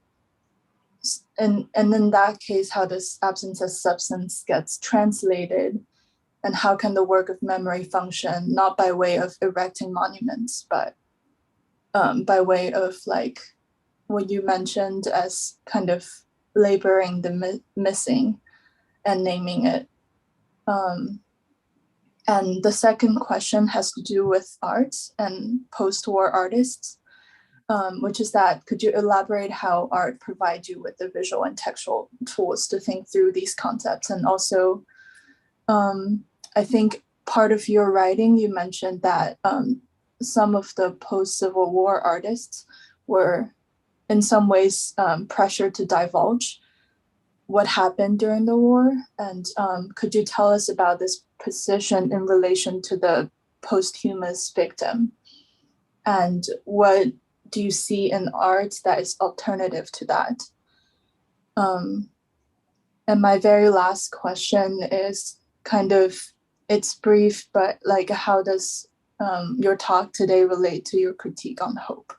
in that case, how does absence as substance gets translated, and how can the work of memory function not by way of erecting monuments, but by way of like what you mentioned as kind of laboring the missing and naming it. And the second question has to do with art and post-war artists, which is that, could you elaborate how art provides you with the visual and textual tools to think through these concepts? And also, I think part of your writing, you mentioned that some of the post-Civil War artists were in some ways pressured to divulge what happened during the war. And could you tell us about this position in relation to the posthumous victim? And what do you see in art that is alternative to that? And my very last question is kind of, it's brief, but like, how does your talk today relate to your critique on hope?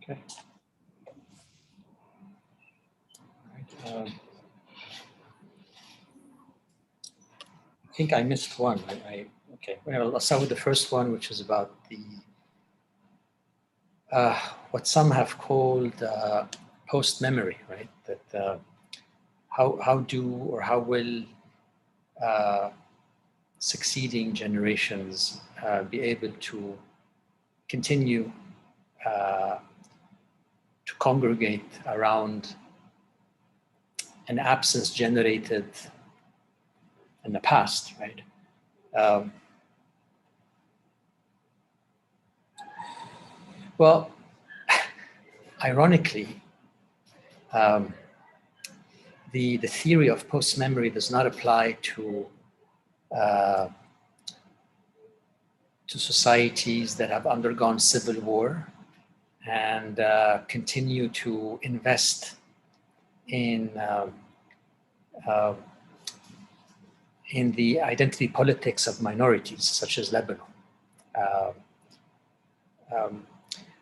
Okay. I think I missed one. Okay. Well, I'll start with the first one, which is about the what some have called post-memory, right? That how will succeeding generations be able to continue to congregate around an absence generated in the past, right? Well, ironically, the theory of post-memory does not apply to societies that have undergone civil war and continue to invest in the identity politics of minorities, such as Lebanon.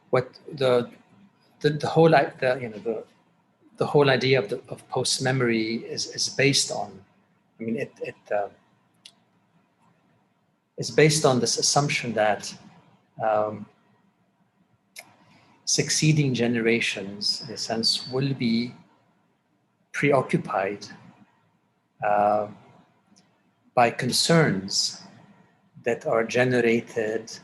What the whole the whole idea of post memory is based on. I mean, it's based on this assumption that succeeding generations, in a sense, will be preoccupied by concerns that are generated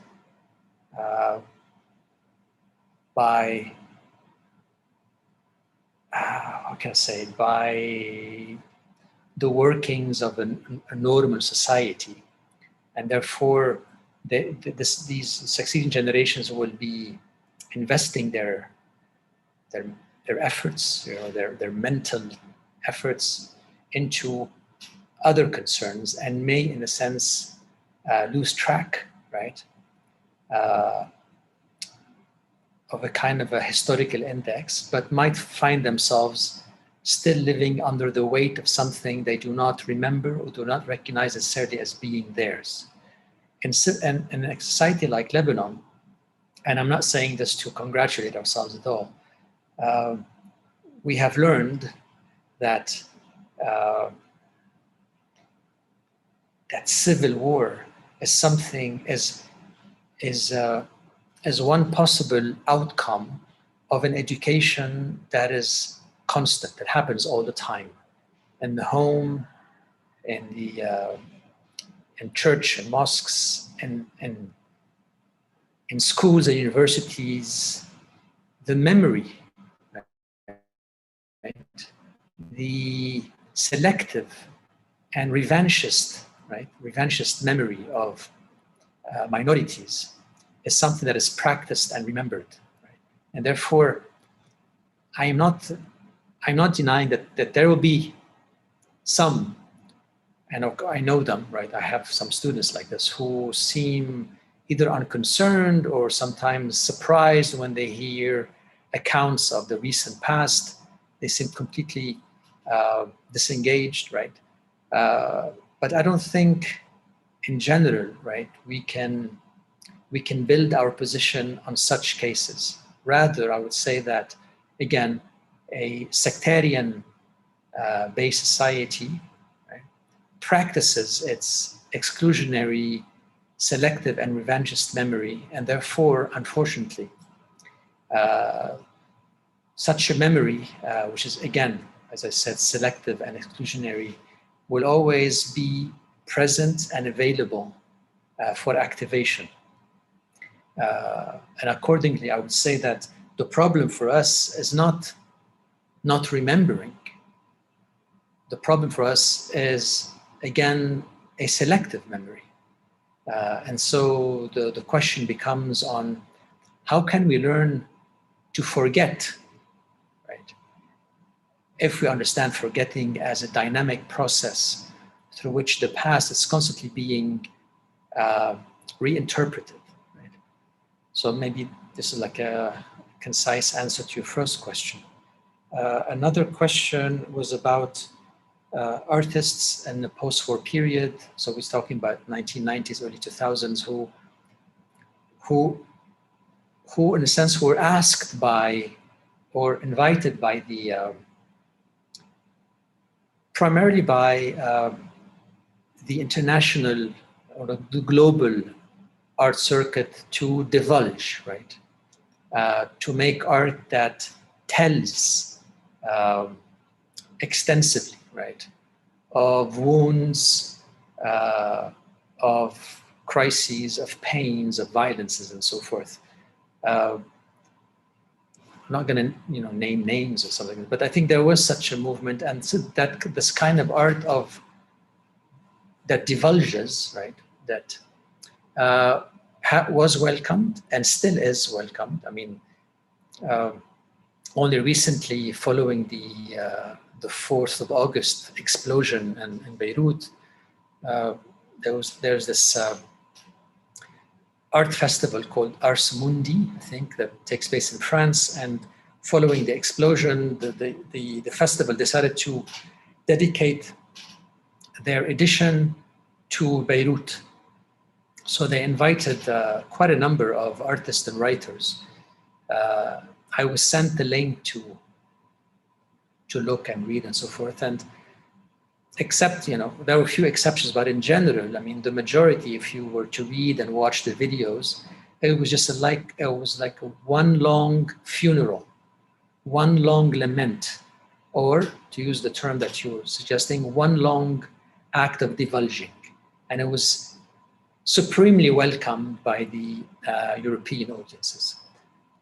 by how can I say it, by the workings of a normal society, and therefore these succeeding generations will be investing their efforts, their mental efforts into other concerns, and may, in a sense, lose track, right, of a kind of a historical index, but might find themselves still living under the weight of something they do not remember or do not recognize necessarily as being theirs. In a society like Lebanon, and I'm not saying this to congratulate ourselves at all, we have learned that that civil war is something, is one possible outcome of an education that is constant, that happens all the time, in the home, in church and mosques, and in schools and universities. The memory, right? The selective and revanchist memory of minorities is something that is practiced and remembered, right? And therefore, I'm not denying that there will be some, and I know them, right? I have some students like this who seem either unconcerned or sometimes surprised when they hear accounts of the recent past. They seem completely disengaged, right? But I don't think, in general, right, we can build our position on such cases. Rather, I would say that, again, a sectarian based society, right, practices its exclusionary, selective, and revanchist memory, and therefore, unfortunately, such a memory, which is, again, as I said, selective and exclusionary, will always be present and available for activation. And accordingly, I would say that the problem for us is not remembering. The problem for us is, again, a selective memory. And so the question becomes on how can we learn to forget, right? If we understand forgetting as a dynamic process through which the past is constantly being reinterpreted, right? So maybe this is like a concise answer to your first question. Another question was about artists in the post-war period. So we're talking about 1990s, early 2000s, who in a sense were asked by or invited by the primarily by the international or the global art circuit to divulge, right? To make art that tells extensively, right? Of wounds, of crises, of pains, of violences, and so forth. I'm not going to, name names or something, but I think there was such a movement, and so that this kind of art of that divulges, right? That was welcomed and still is welcomed. I mean, only recently, following the 4th of August explosion in Beirut, there's this art festival called Ars Mundi, I think, that takes place in France. And following the explosion, the festival decided to dedicate their edition to Beirut. So they invited quite a number of artists and writers. I was sent the link to look and read and so forth. And except, there were a few exceptions, but in general, I mean, the majority, if you were to read and watch the videos, it was just like one long funeral, one long lament, or to use the term that you were suggesting, one long act of divulging. And it was supremely welcomed by the European audiences.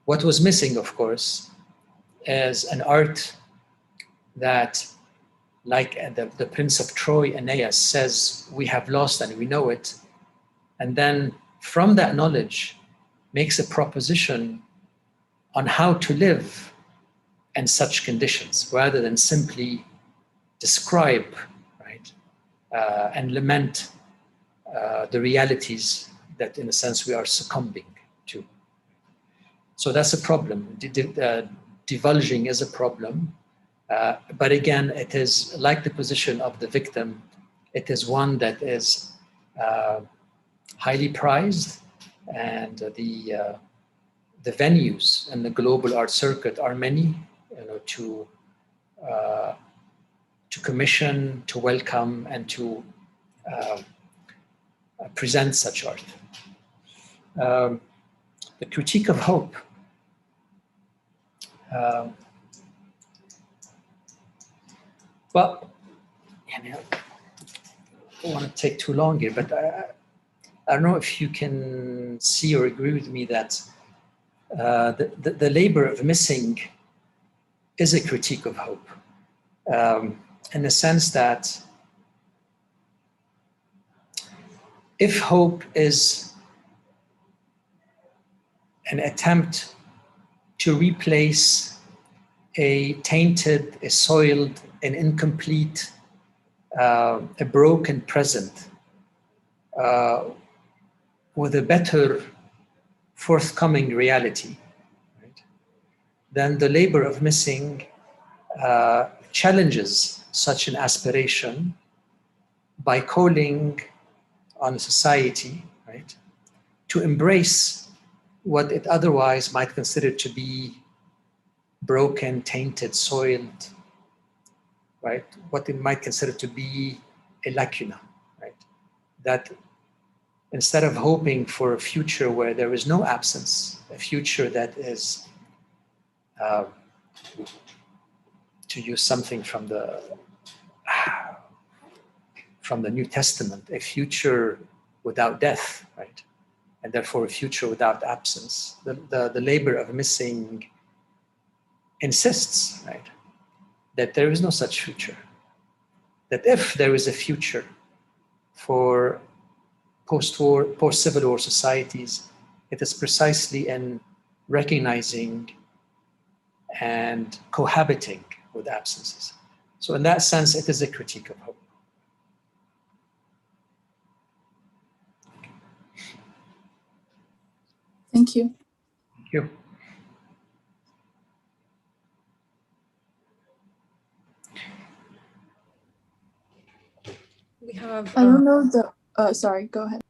What was missing, of course, is an art that, like the Prince of Troy, Aeneas, says, we have lost and we know it, and then from that knowledge makes a proposition on how to live in such conditions, rather than simply describe, right, and lament the realities that, in a sense, we are succumbing to. So that's a problem. Divulging is a problem. But again, it is like the position of the victim. It is one that is highly prized, and the venues in the global art circuit are many, to commission, to welcome, and to present such art. The critique of hope. Well, I don't want to take too long here, but I don't know if you can see or agree with me that the labor of missing is a critique of hope, in the sense that if hope is an attempt to replace a tainted, a soiled, an incomplete, a broken present with a better forthcoming reality, right, then the labor of missing challenges such an aspiration by calling on society, right, to embrace what it otherwise might consider to be broken, tainted, soiled, right? What it might consider to be a lacuna, right? That instead of hoping for a future where there is no absence, a future that is, to use something from the New Testament, a future without death, right? And therefore a future without absence. The labor of missing insists, right, that there is no such future. That if there is a future for post-war, post-Civil War societies, it is precisely in recognizing and cohabiting with absences. So in that sense, it is a critique of hope.
Thank you.
Thank you.
We have.
I don't know sorry, go ahead.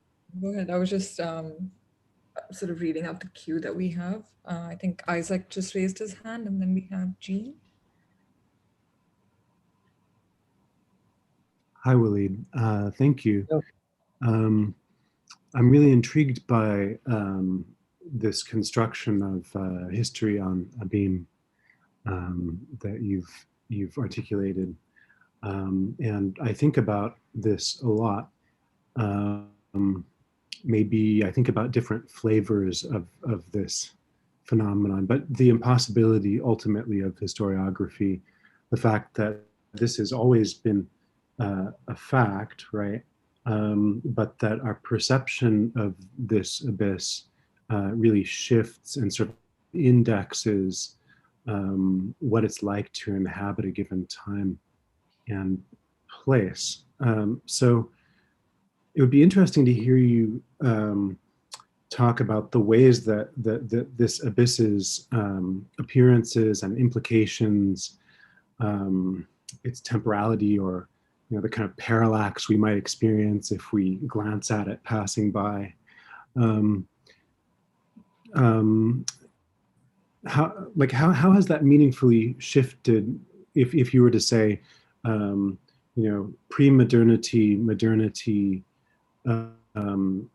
Go ahead. I was just sort of reading out the queue that we have. I think Isaac just raised his hand, and then we have Jean.
Hi, Walid. Thank you. I'm really intrigued by this construction of history on a beam that you've articulated, and I think about this a lot. Maybe I think about different flavors of this phenomenon, but the impossibility ultimately of historiography, the fact that this has always been a fact, right? But that our perception of this abyss really shifts and sort of indexes what it's like to inhabit a given time and place. So it would be interesting to hear you talk about the ways that this abyss's appearances and implications, its temporality, or the kind of parallax we might experience if we glance at it passing by. How has that meaningfully shifted? If you were to say, pre-modernity, modernity,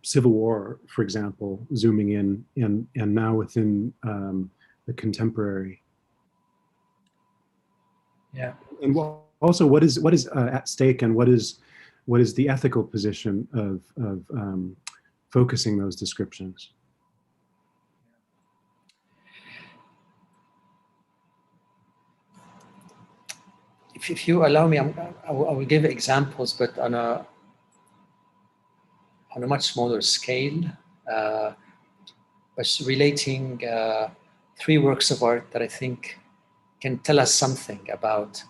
Civil War, for example, zooming in, and now within the contemporary.
Yeah.
And also, what is at stake, and what is the ethical position of focusing those descriptions?
if you allow me, I will give examples, but on a much smaller scale, was relating 3 works of art that I think can tell us something about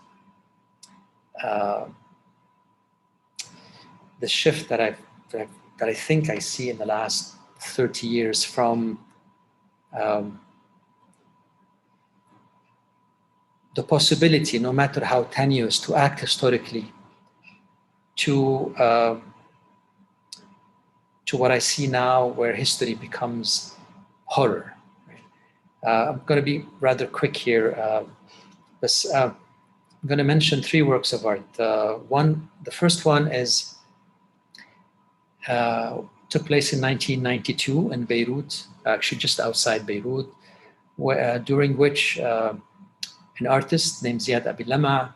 the shift that I think I see in the last 30 years from the possibility, no matter how tenuous, to act historically, to what I see now, where history becomes horror. I'm going to be rather quick here. But, I'm going to mention 3 works of art. The first one is took place in 1992 in Beirut, actually just outside Beirut, during which an artist named Ziad Abilama,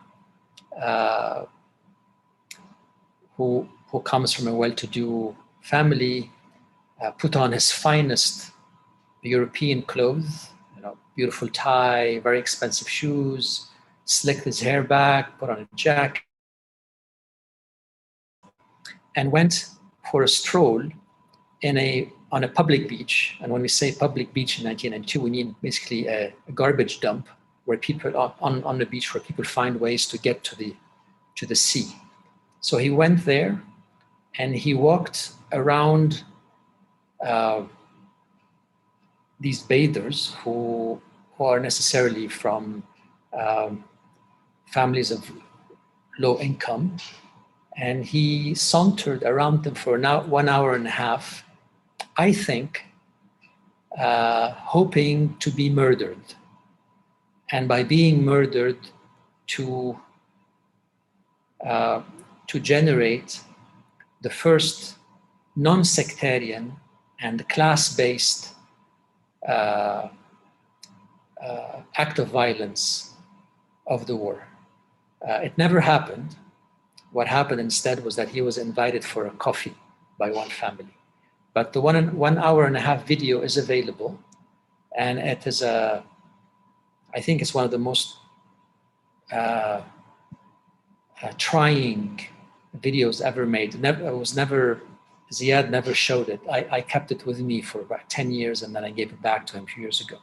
who comes from a well-to-do family, put on his finest European clothes, beautiful tie, very expensive shoes, slicked his hair back, put on a jacket, and went for a stroll on a public beach. And when we say public beach in 1992, we mean basically a garbage dump where people on the beach, where people find ways to get to the sea. So he went there and he walked around these bathers who are necessarily from families of low income, and he sauntered around them for 1 hour and a half, I think, hoping to be murdered, and by being murdered to generate the first non-sectarian and class-based act of violence of the war. It never happened. What happened instead was that he was invited for a coffee by one family. But the 1 hour and a half video is available, and it is I think it's one of the most trying videos ever made. Ziad never showed it. I kept it with me for about 10 years, and then I gave it back to him a few years ago.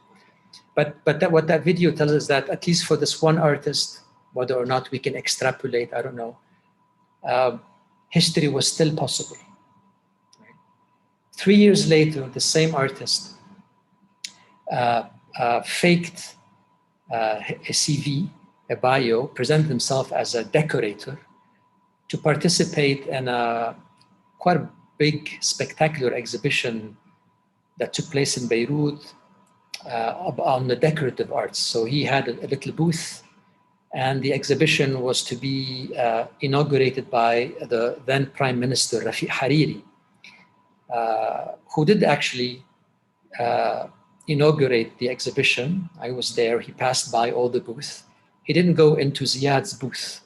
But what that video tells us, that at least for this one artist, whether or not we can extrapolate, I don't know, history was still possible. Right? 3 years later, the same artist faked a CV, a bio, presented himself as a decorator to participate in a quite a big, spectacular exhibition that took place in Beirut on the decorative arts. So he had a little booth, and the exhibition was to be inaugurated by the then Prime Minister Rafiq Hariri, who did actually inaugurate the exhibition. I was there. He passed by all the booths. He didn't go into Ziad's booth.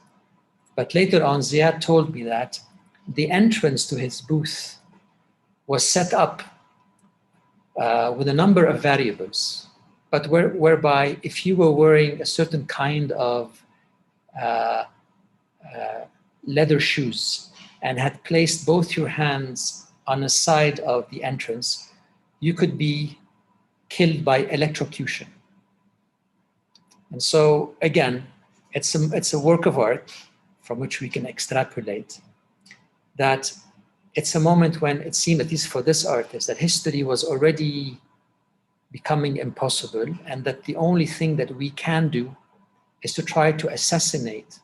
But later on, Ziad told me that the entrance to his booth was set up with a number of variables, but whereby if you were wearing a certain kind of leather shoes and had placed both your hands on the side of the entrance, you could be killed by electrocution. And so again, it's a work of art from which we can extrapolate that it's a moment when it seemed, at least for this artist, that history was already becoming impossible, and that the only thing that we can do is to try to assassinate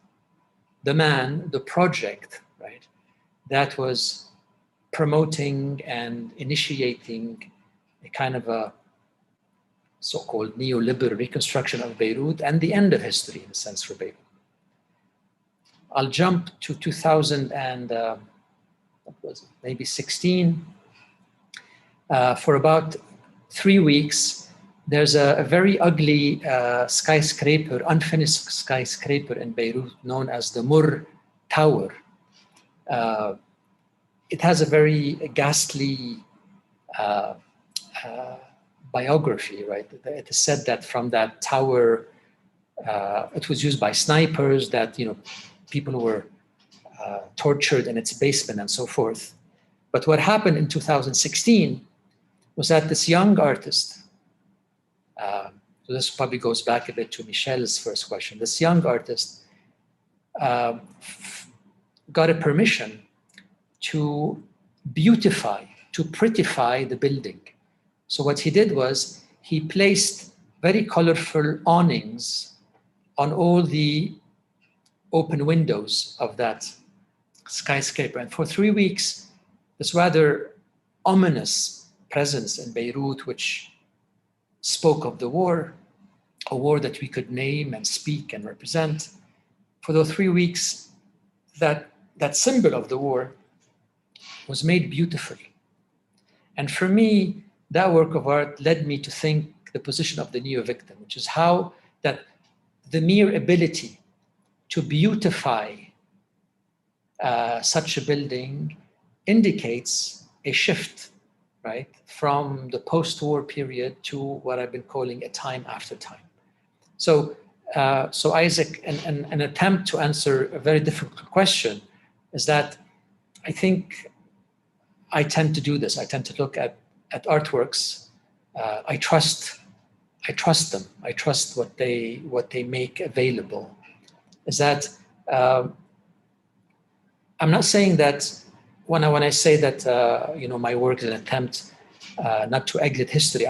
the man, the project, right, that was promoting and initiating a kind of a so-called neoliberal reconstruction of Beirut and the end of history, in a sense, for Beirut. I'll jump to 2000 and what was it, maybe 16. For about 3 weeks, there's a very ugly skyscraper, unfinished skyscraper in Beirut known as the Mur Tower. It has a very ghastly biography, right? It is said that from that tower, It was used by snipers, that people were tortured in its basement and so forth. But what happened in 2016 was that this young artist, so this probably goes back a bit to Michelle's first question, this young artist got a permission to beautify, to prettify the building. So what he did was he placed very colorful awnings on all the open windows of that skyscraper. And for 3 weeks, this rather ominous presence in Beirut, which spoke of the war, a war that we could name and speak and represent. For those 3 weeks, that symbol of the war was made beautifully. And for me, that work of art led me to think the position of the neo-victim, which is how that the mere ability to beautify such a building indicates a shift, right, from the post-war period to what I've been calling a time after time. So Isaac, an attempt to answer a very difficult question is that I think I tend to do this. I tend to look at artworks. I trust them. I trust what they make available. Is that I'm not saying that when I say that my work is an attempt not to exit history.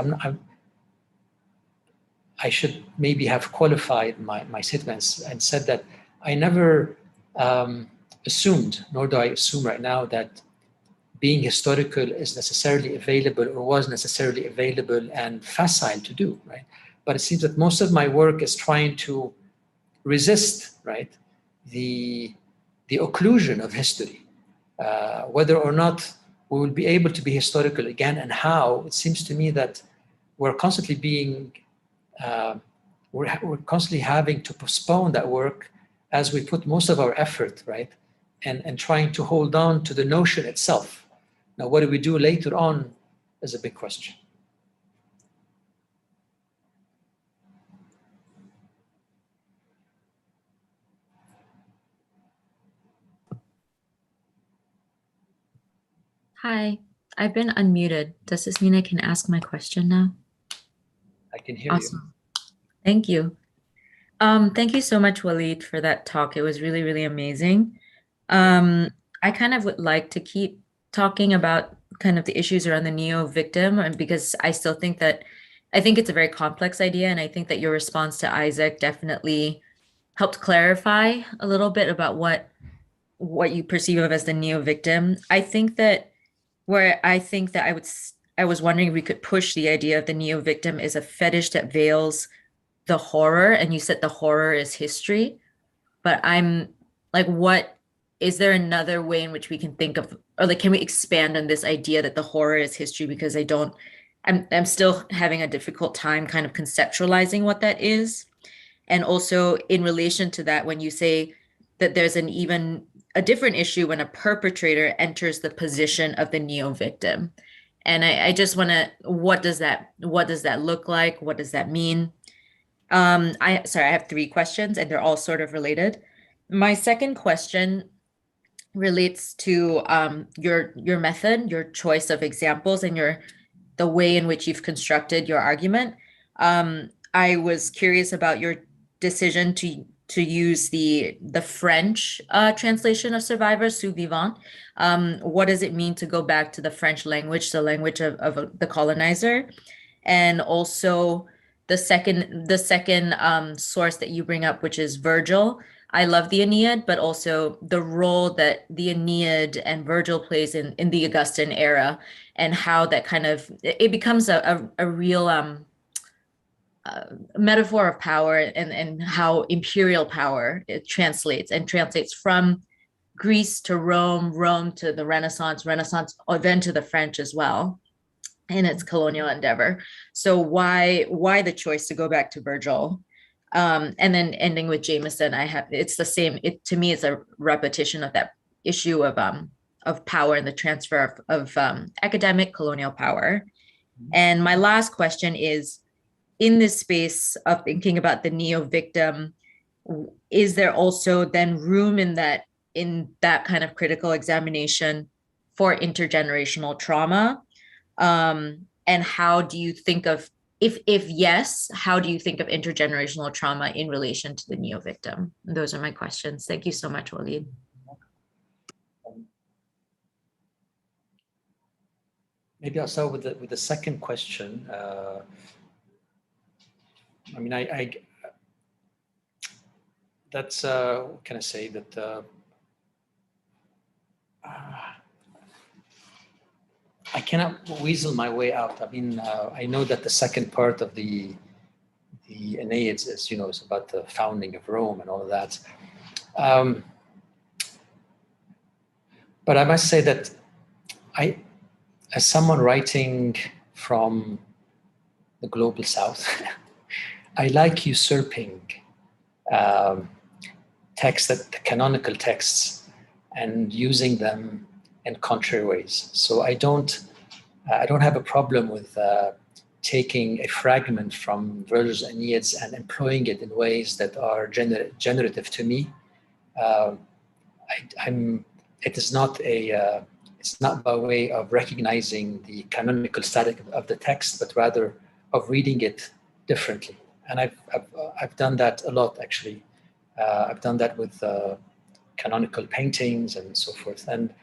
I should maybe have qualified my statements and said that I never assumed, nor do I assume right now, that being historical is necessarily available or was necessarily available and facile to do, right? But it seems that most of my work is trying to resist, right, the occlusion of history. Whether or not we will be able to be historical again and how, it seems to me that we're constantly being, we're constantly having to postpone that work as we put most of our effort, right, and trying to hold on to the notion itself. Now, what do we do later on is a big question.
Hi, I've been unmuted. Does this mean I can ask my question now?
I can hear
Awesome. Thank you. Thank you so much, Walid, for that talk. It was really, really amazing. I kind of would like to keep talking about kind of the issues around the neo-victim, and because I still think that, I think it's a very complex idea, and I think that your response to Isaac definitely helped clarify a little bit about what you perceive of as the neo-victim. I think that I was wondering if we could push the idea of the neo-victim is a fetish that veils the horror, and you said the horror is history, but I'm like, what is there another way in which we can think of, or like, can we expand on this idea that the horror is history? Because I'm still having a difficult time kind of conceptualizing what that is. And also in relation to that, when you say that there's an even a different issue when a perpetrator enters the position of the neo-victim. And I just want to, what does that look like? What does that mean? I have 3 questions and they're all sort of related. My second question relates to your method, your choice of examples, and the way in which you've constructed your argument. I was curious about your decision to use the French translation of Survivorship. What does it mean to go back to the French language, the language of the colonizer? And also the second source that you bring up, which is Virgil. I love the Aeneid, but also the role that the Aeneid and Virgil plays in the Augustan era, and how that kind of, it becomes a real metaphor of power, and how imperial power it translates from Greece to Rome to the Renaissance, or then to the French as well in its colonial endeavor. So why the choice to go back to Virgil? And then ending with Jameson, it's the same. To me, it's a repetition of that issue of power and the transfer of academic colonial power. And my last question is in this space of thinking about the neo-victim, is there also then room in that kind of critical examination for intergenerational trauma? And how do you think of, if yes, how do you think of intergenerational trauma in relation to the neo-victim? Those are my questions. Thank you so much, Walid.
Maybe I'll start with the second question. I mean, that's what can I say, that I cannot weasel my way out. I mean, I know that the second part of the Aeneid is, you know, it's about the founding of Rome and all of that. But I must say that as someone writing from the global South, I like usurping texts, the canonical texts, and using them in contrary ways. So I don't have a problem with taking a fragment from Virgil's Aeneid and employing it in ways that are generative to me. It is not it's not by way of recognizing the canonical status of the text, but rather of reading it differently. And I've done that a lot, actually. I've done that with canonical paintings and so forth. And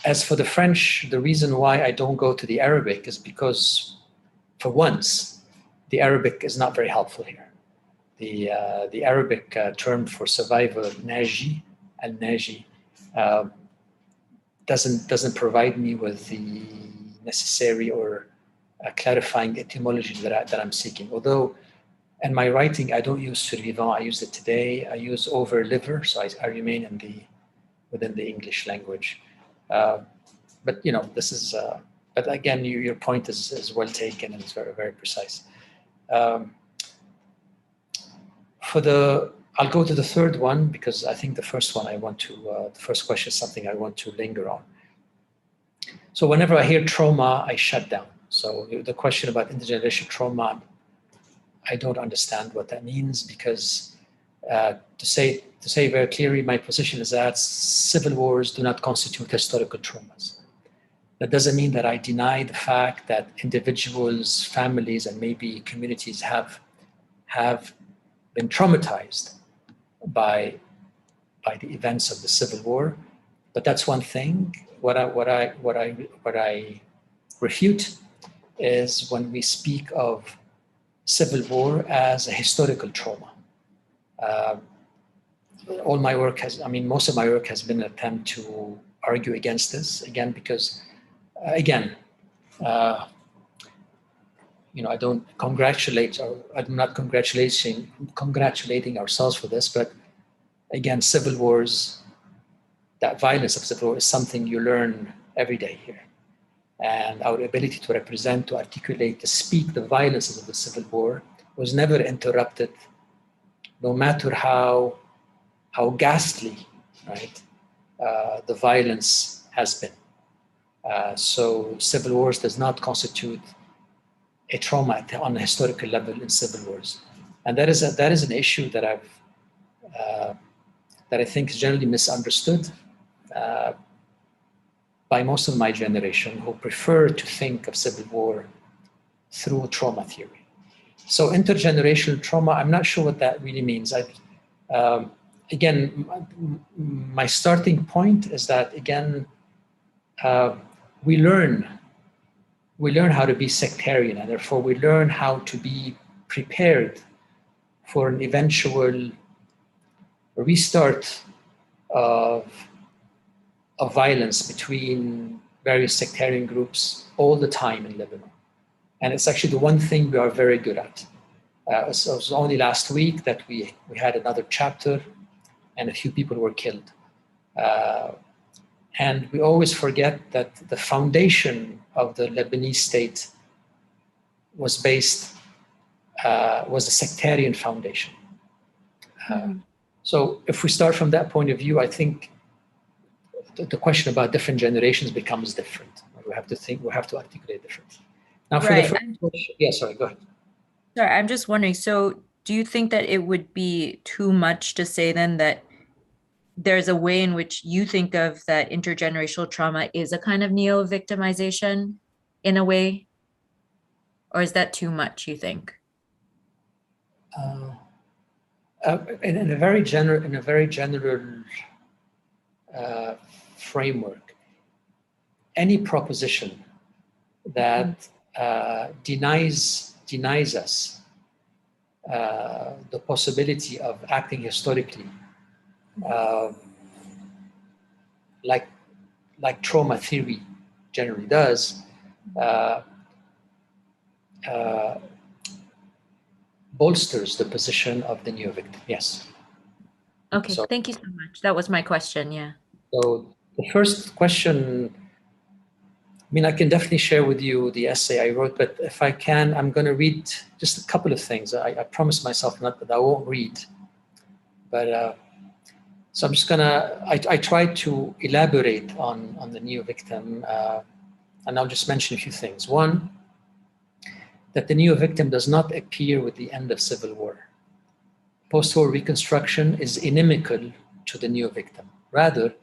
as for the French, the reason why I don't go to the Arabic is because, for once, the Arabic is not very helpful here. The Arabic term for survivor, naji, al-naji, doesn't provide me with the necessary or clarifying etymology that I'm seeking. Although in my writing, I don't use survivant, I use it today. I use overliver, so I remain within the English language. But you know, this is. But again, your point is well taken and it's very, very precise. I'll go to the third one because I think the first one the first question is something I want to linger on. So whenever I hear trauma, I shut down. So the question about intergenerational trauma, I don't understand what that means because to say very clearly, my position is that civil wars do not constitute historical traumas. That doesn't mean that I deny the fact that individuals, families, and maybe communities have been traumatized by the events of the Civil War, but that's one thing. What I refute is when we speak of Civil War as a historical trauma. All my work most of my work has been an attempt to argue against this, again, because, you know, I don't congratulate, or I'm not congratulating ourselves for this, but again, civil wars, that violence of civil war is something you learn every day here. And our ability to represent, to articulate, to speak the violences of the civil war was never interrupted, no matter how ghastly, right, the violence has been. So civil wars does not constitute a trauma on a historical level in civil wars, and that is an issue that I think is generally misunderstood by most of my generation, who prefer to think of civil war through trauma theory. So intergenerational trauma, I'm not sure what that really means. Again, my starting point is that, again, we learn how to be sectarian, and therefore we learn how to be prepared for an eventual restart of violence between various sectarian groups all the time in Lebanon. And it's actually the one thing we are very good at. So it was only last week that we had another chapter and a few people were killed. And we always forget that the foundation of the Lebanese state was a sectarian foundation. So if we start from that point of view, I think the question about different generations becomes different. We have to articulate differently. Now for
Right.
the first question, yeah, sorry, go ahead.
Sorry, I'm just wondering, so do you think that it would be too much to say then that there's a way in which you think of that intergenerational trauma is a kind of neo-victimization in a way? Or is that too much, you think?
In a very general framework, any proposition that denies us the possibility of acting historically, like trauma theory generally does, bolsters the position of the neo-victim. Yes.
Okay,
So,
thank you so much. That was my question, yeah.
So the first question, I mean, I can definitely share with you the essay I wrote, but if I can, I'm going to read just a couple of things. I promised myself not that I won't read, but so I'm just gonna, I tried to elaborate on the neo-victim, and I'll just mention a few things. One, that the neo-victim does not appear with the end of civil war. Post-war reconstruction is inimical to the neo-victim. Rather,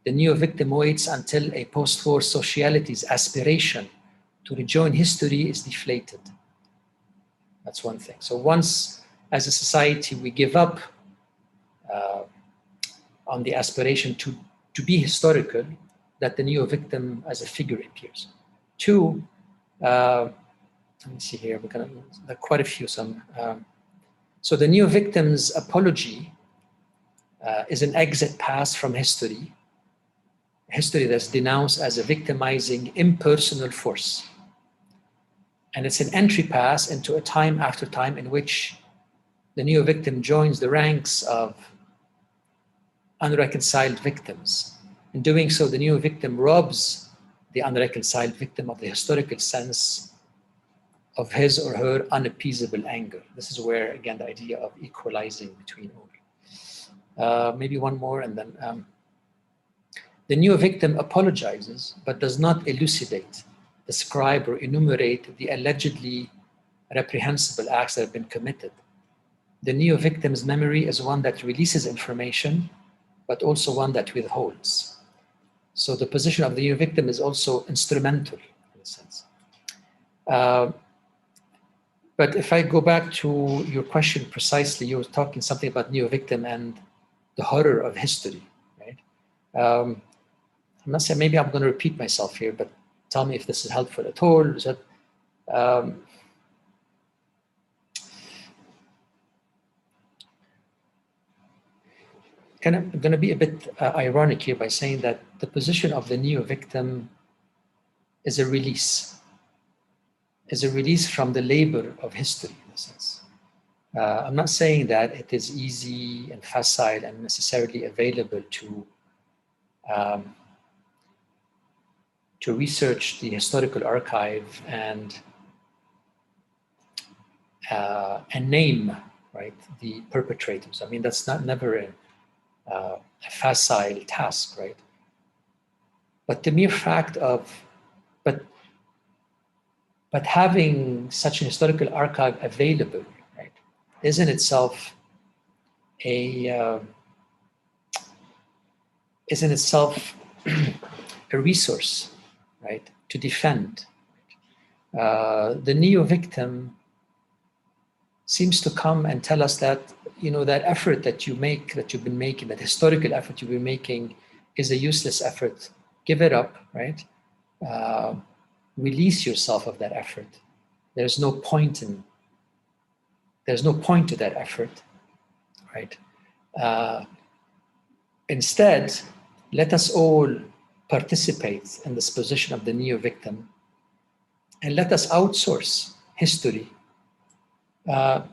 the neo-victim waits until a post-war sociality's aspiration to rejoin history is deflated. That's one thing. So once, as a society, we give up on the aspiration to be historical, that the neo-victim as a figure appears. Two, let me see here, there are quite a few. So the neo-victim's apology is an exit pass from history that's denounced as a victimizing impersonal force. And it's an entry pass into a time after time in which the neo-victim joins the ranks of unreconciled victims. In doing so, the neo-victim robs the unreconciled victim of the historical sense of his or her unappeasable anger. This is where, again, the idea of equalizing between all. Maybe one more, and then the neo-victim apologizes, but does not elucidate, describe, or enumerate the allegedly reprehensible acts that have been committed. The neo-victim's memory is one that releases information, but also one that withholds. So the position of the neo-victim is also instrumental in a sense. But if I go back to your question precisely, you were talking something about neo-victim and the horror of history, right? I'm not saying, maybe I'm going to repeat myself here, but tell me if this is helpful at all. Is that, I'm going to be a bit ironic here by saying that the position of the neo-victim is a release from the labor of history, in a sense. I'm not saying that it is easy and facile and necessarily available to research the historical archive and name, right, the perpetrators. I mean, that's never a facile task, right? But the mere fact of, but having such an historical archive available, right, is in itself a resource, right, to defend. The neo-victim seems to come and tell us that, you know, that effort that you've been making, that historical effort you've been making, is a useless effort. Give it up, right? Release yourself of that effort. There's no point to that effort, right? Instead, let us all participate in this position of the neo-victim, and let us outsource history to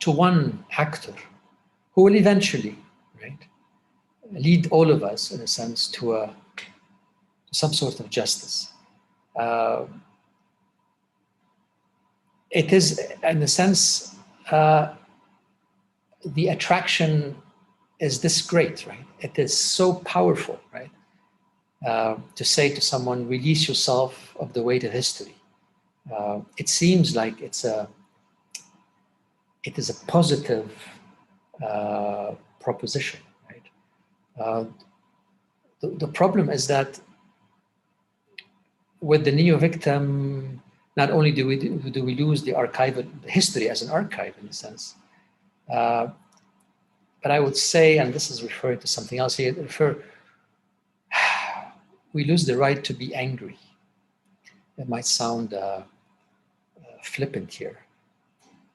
one actor who will eventually, right, lead all of us, in a sense, to some sort of justice. It is, in a sense, the attraction is this great, right? It is so powerful, right? To say to someone, release yourself of the weight of history. it seems like it is a positive proposition, right? The problem is that with the neo-victim, not only do we lose the archival history as an archive in a sense, but I would say, and this is referring to something else here, we lose the right to be angry. It might sound flippant here,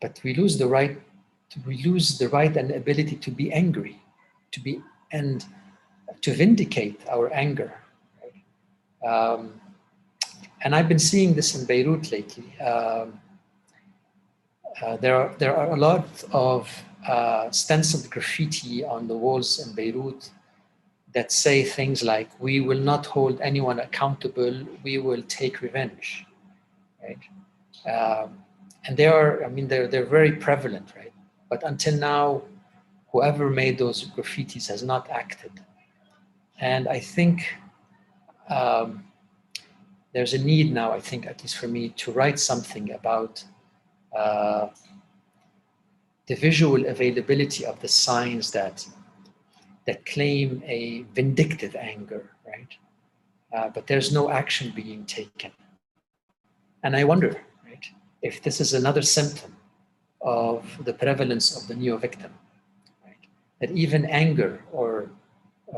but we lose the right and the ability to be angry, and to vindicate our anger. Right? And I've been seeing this in Beirut lately. There are a lot of stenciled graffiti on the walls in Beirut that say things like, "We will not hold anyone accountable, we will take revenge," right? And they're very prevalent, right? But until now, whoever made those graffitis has not acted. And I think there's a need now, I think, at least for me, to write something about the visual availability of the signs that claim a vindictive anger, right? But there's no action being taken. And I wonder, right, if this is another symptom of the prevalence of the neo-victim, right? That even anger or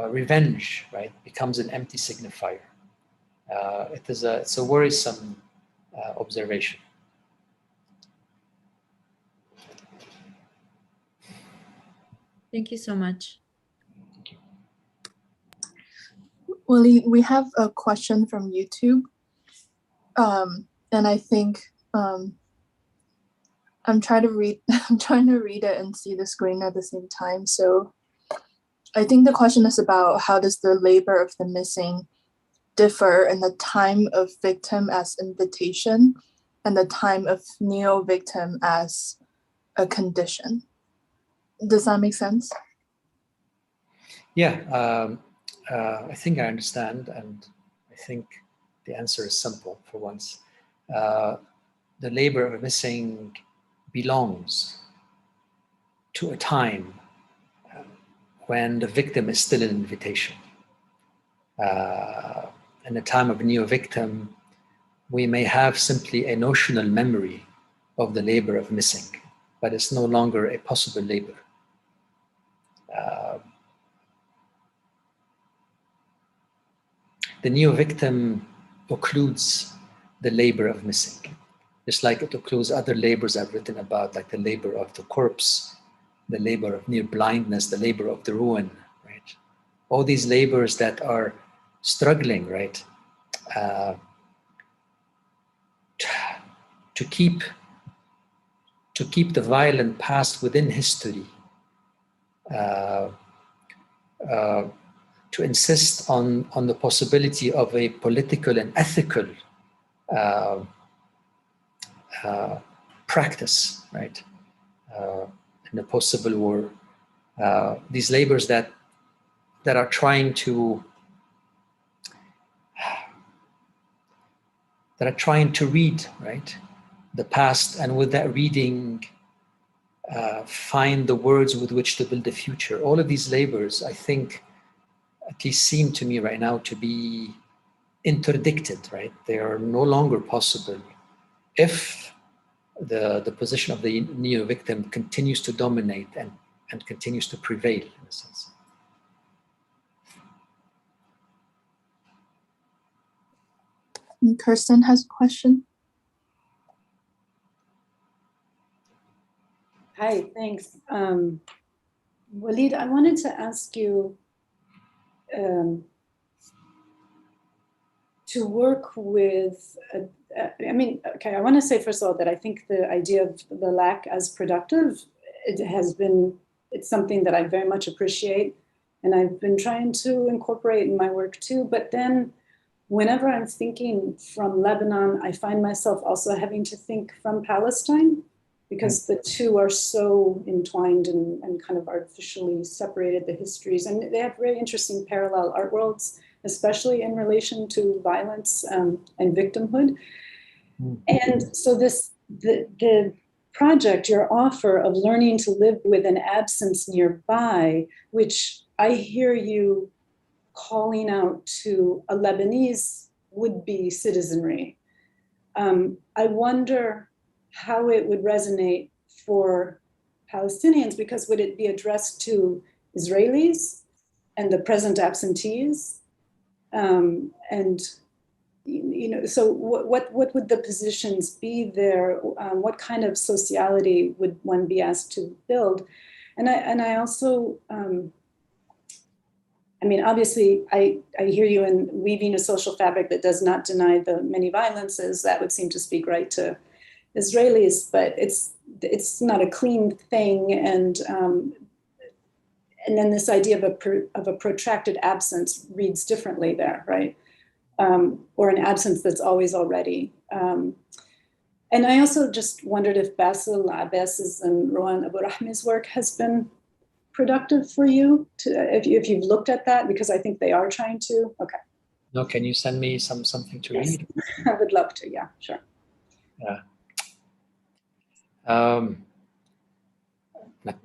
revenge, right, becomes an empty signifier. It's a worrisome observation.
Thank you so much.
Walid, we have a question from YouTube. And I think I'm trying to read it and see the screen at the same time. So I think the question is about how does the labor of the missing differ in the time of victim as invitation and the time of neo-victim as a condition. Does that make sense?
Yeah, I think I understand, and I think the answer is simple for once. The labor of a missing belongs to a time when the victim is still an invitation. In the time of a neo-victim, we may have simply a notional memory of the labor of missing, but it's no longer a possible labor. The neo-victim occludes the labor of missing, just like it occludes other labors I've written about, like the labor of the corpse, the labor of near blindness, the labor of the ruin, right? All these labors that are struggling, right, to keep the violent past within history, to insist on the possibility of a political and ethical practice, right, in the post-Civil War. These labors that are trying to read, right, the past, and with that reading, find the words with which to build the future. All of these labors, I think, at least seem to me right now to be interdicted, right? They are no longer possible if the position of the neo-victim continues to dominate and continues to prevail, in a sense.
And Kirsten has a question.
Hi, thanks. Walid, I wanted to ask you to work with, I want to say first of all that I think the idea of the lack as productive, it's something that I very much appreciate, and I've been trying to incorporate in my work too. But then whenever I'm thinking from Lebanon, I find myself also having to think from Palestine, because the two are so entwined and kind of artificially separated, the histories, and they have very interesting parallel art worlds, especially in relation to violence and victimhood. And so the project, your offer of learning to live with an absence nearby, which I hear you calling out to a Lebanese would-be citizenry. I wonder how it would resonate for Palestinians, because would it be addressed to Israelis and the present absentees? And so what would the positions be there? What kind of sociality would one be asked to build? And I also, obviously, I hear you in weaving a social fabric that does not deny the many violences. That would seem to speak right to Israelis, but it's not a clean thing. And then this idea of a protracted absence reads differently there, right? Or an absence that's always already. And I also just wondered if Basil Abbas's and Rowan Abu Rahmi's work has been productive for you, if you've looked at that, because I think they are trying to. Okay.
No, can you send me something to read?
I would love to, yeah, sure.
Yeah.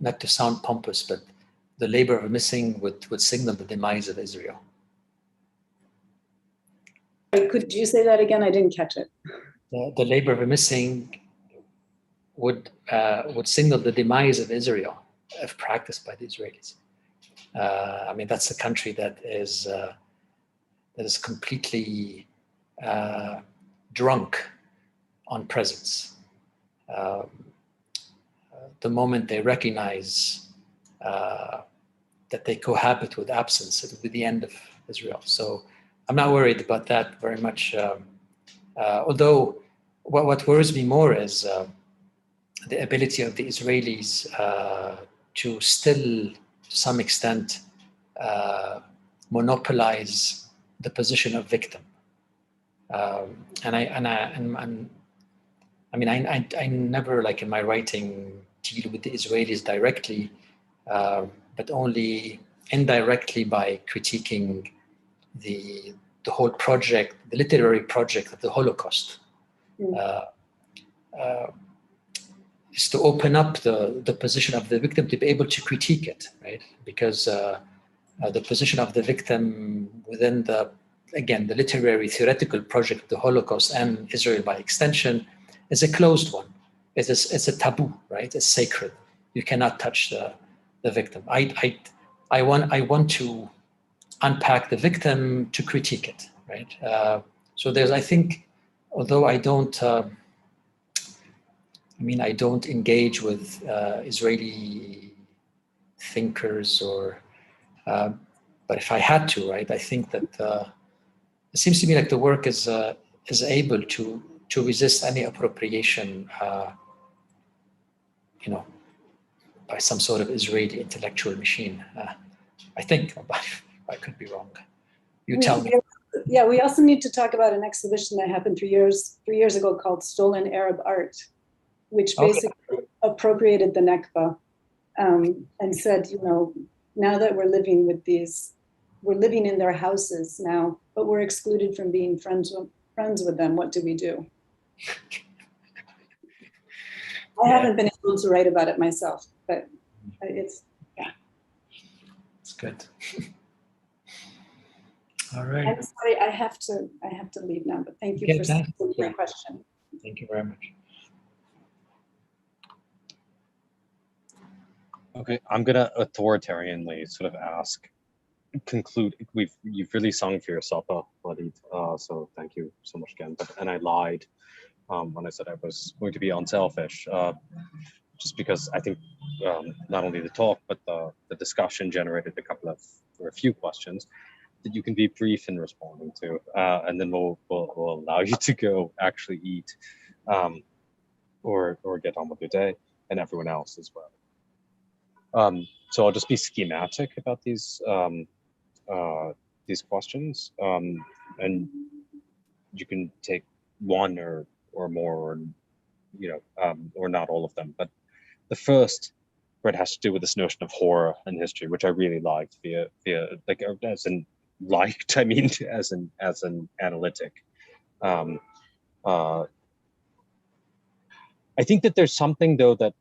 Not to sound pompous, but the labor of missing would signal the demise of Israel.
Could you say that again? I didn't catch it.
The labor of missing would signal the demise of Israel if practiced by the Israelis. That's a country that is completely drunk on presence. The moment they recognize that they cohabit with absence, it will be the end of Israel. So I'm not worried about that very much. Although what worries me more is the ability of the Israelis to still, to some extent, monopolize the position of victim. I never, like in my writing, deal with the Israelis directly, but only indirectly by critiquing the whole project, the literary project of the Holocaust. Is to open up the position of the victim to be able to critique it, right? Because the position of the victim within the literary theoretical project of the Holocaust and Israel by extension is a closed one. It's a taboo, right? It's sacred. You cannot touch the victim. I want to unpack the victim to critique it, right? So there's, I think, although I don't engage with Israeli thinkers but if I had to, right, I think that it seems to me like the work is able to resist any appropriation, by some sort of Israeli intellectual machine. I think, I could be wrong. You tell me.
Yeah, we also need to talk about an exhibition that happened 3 years ago called Stolen Arab Art, which basically appropriated the Nakba and said, now that we're living with these, we're living in their houses now, but we're excluded from being friends with them. What do we do? I haven't been able to write about it myself, but it's
good. All right.
I'm sorry, I have to leave now, but thank you for asking my question.
Thank you very much.
Okay, I'm gonna authoritarianly sort of conclude. You've really sung for yourself, Walid. So thank you so much again. And I lied when I said I was going to be unselfish, just because I think not only the talk but the discussion generated a few questions that you can be brief in responding to, and then we'll allow you to go actually eat, or get on with your day, and everyone else as well. So I'll just be schematic about these questions, and you can take one or more, or not all of them. But the first, where it has to do with this notion of horror in history, which I really liked as an analytic. I think that there's something though that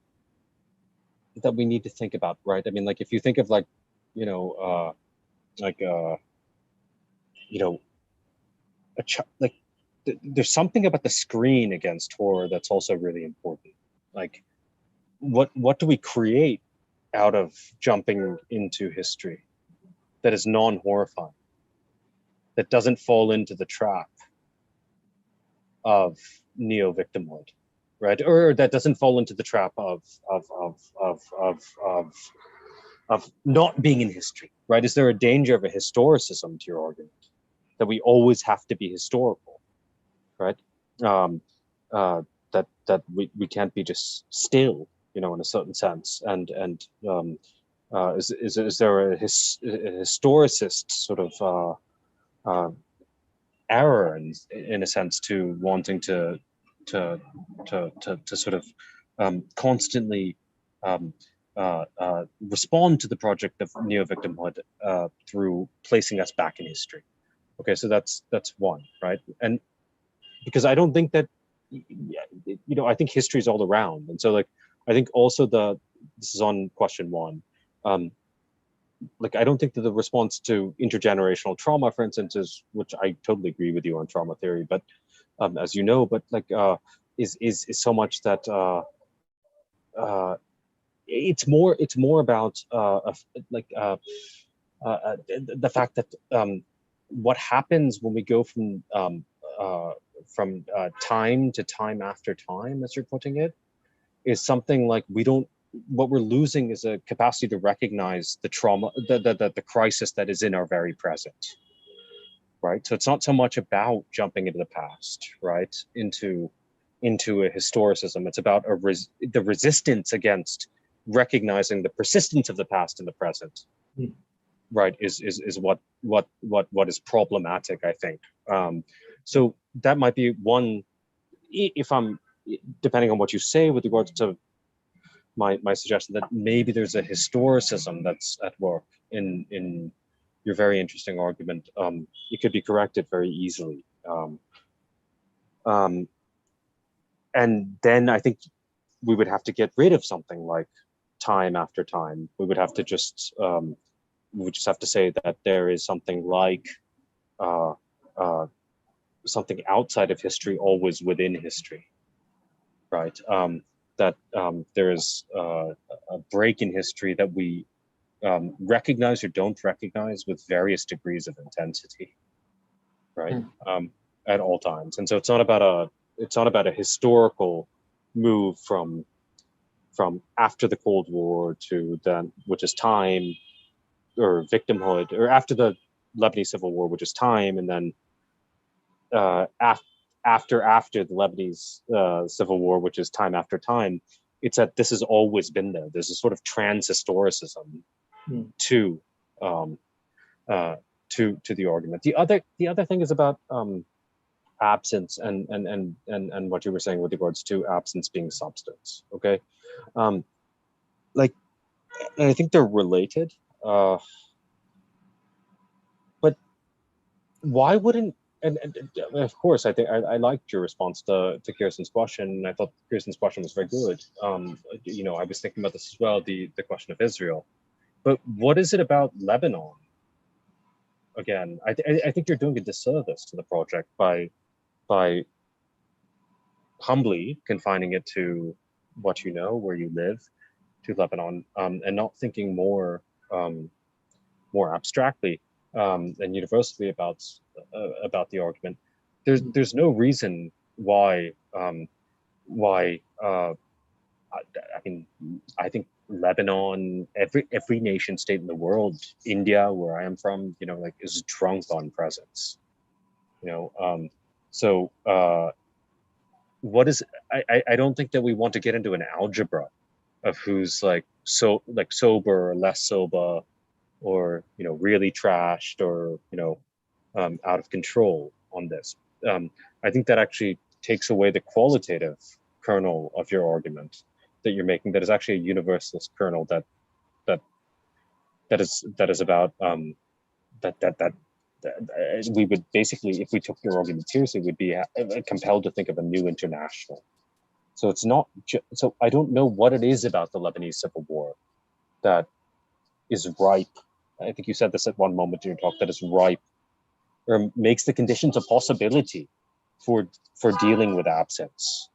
we need to think about, right? I mean, like if you think of like, you know, you know, there's something about the screen against horror that's also really important. Like, what do we create out of jumping into history that is non-horrifying, that doesn't fall into the trap of neo-victimhood, right? Or that doesn't fall into the trap of not being in history, right? Is there a danger of a historicism to your argument, that we always have to be historical, right? That we can't be just still, you know, in a certain sense. And is there a historicist sort of error in a sense to wanting to sort of constantly respond to the project of neo-victimhood through placing us back in history? Okay, so that's one, right? And because I don't think that, you know, I think history is all around, and so like I think also this is on question one. Like I don't think that the response to intergenerational trauma, for instance, is, which I totally agree with you on trauma theory, but as you know, but like is so much that it's more about the fact that what happens when we go from time to time after time, as you're putting it, is something like what we're losing is a capacity to recognize the trauma, the crisis that is in our very present, right? So it's not so much about jumping into the past, right, into a historicism. It's about the resistance against recognizing the persistence of the past in the present, right? Is what is problematic, I think. So that might be one. If I'm, depending on what you say with regards to my suggestion, that maybe there's a historicism that's at work in your very interesting argument. It could be corrected very easily. And then I think we would have to get rid of something like time after time. We would have to just have to say that there is something like something outside of history, always within history, right? That there is a break in history that we recognize or don't recognize with various degrees of intensity, right? At all times. And so it's not about a historical move from after the Cold War to then, which is time, or victimhood, or after the Lebanese Civil War, which is time, and then after the Lebanese Civil War, which is time after time. It's that this has always been there. There's a sort of transhistoricism to the argument. The other thing is about absence and what you were saying with regards to absence being substance. Okay, like, and I think they're related. But why wouldn't, and of course, I think I liked your response to Kirsten's question. I thought Kirsten's question was very good. You know, I was thinking about this as well, the question of Israel. But what is it about Lebanon? Again, I think you're doing a disservice to the project by humbly confining it to what you know, where you live, to Lebanon, and not thinking more abstractly and universally about the argument. There's no reason why I think Lebanon, every nation state in the world, India, where I am from, you know, like, is drunk on presence, you know. So what is, I don't think that we want to get into an algebra of who's like sober or less sober, or, you know, really trashed, or, you know, out of control on this. I think that actually takes away the qualitative kernel of your argument that you're making, that is actually a universalist kernel that is about that we would basically, if we took your argument seriously, would be compelled to think of a new international. So it's not. So I don't know what it is about the Lebanese civil war that is ripe. I think you said this at one moment in your talk, that is ripe or makes the conditions a possibility for dealing with absence,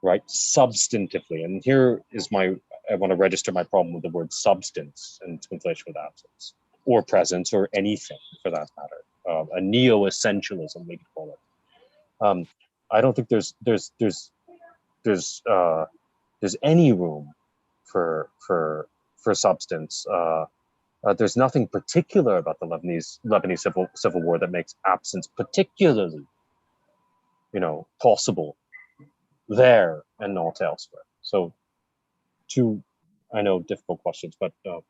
right? Substantively. And here is I want to register my problem with the word substance in conflation with absence, or presence, or anything for that matter. A neo-essentialism, we could call it. I don't think there's any room for substance. There's nothing particular about the Lebanese civil war that makes absence particularly, possible there and not elsewhere. So, two, I know, difficult questions, but
no,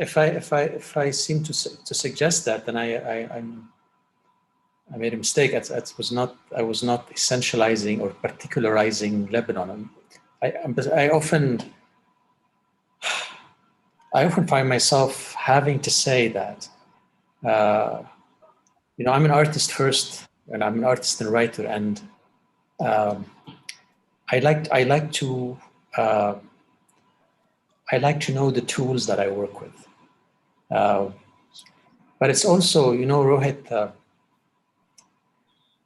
if I seem to suggest that, then I made a mistake. I was not essentializing or particularizing Lebanon. I often find myself having to say that, I'm an artist first, and I'm an artist and writer, and I like to know the tools that I work with. But it's also, Rohit,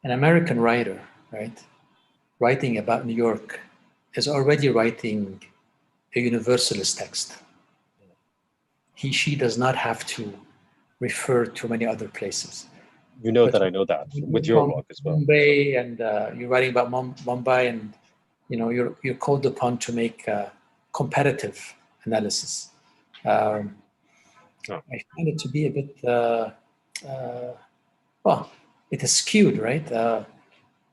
an American writer, right, writing about New York is already writing a universalist text. She does not have to refer to many other places.
I know that with your work as well.
Mumbai, and you're writing about Mumbai, and you're called upon to make comparative analysis. I find it to be a bit it is skewed, right?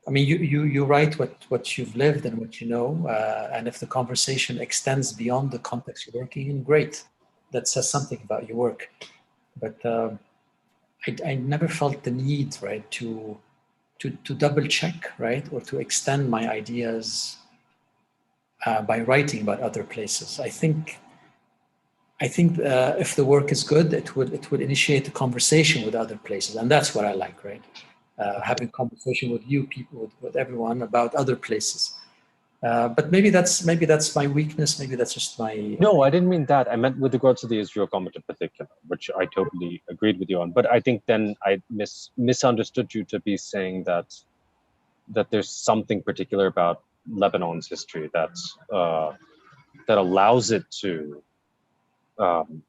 You write what you've lived and what you know, and if the conversation extends beyond the context you're working in, great. That says something about your work. But I never felt the need, right, to double check, right, or to extend my ideas by writing about other places. I think if the work is good, it would initiate a conversation with other places, and that's what I like, right? Having conversation with you, people, with everyone about other places. But maybe that's my weakness. Maybe that's just my.
No, I didn't mean that. I meant with regards to the Israel comment in particular, which I totally agreed with you on. But I think then I misunderstood you to be saying that there's something particular about Lebanon's history that allows it to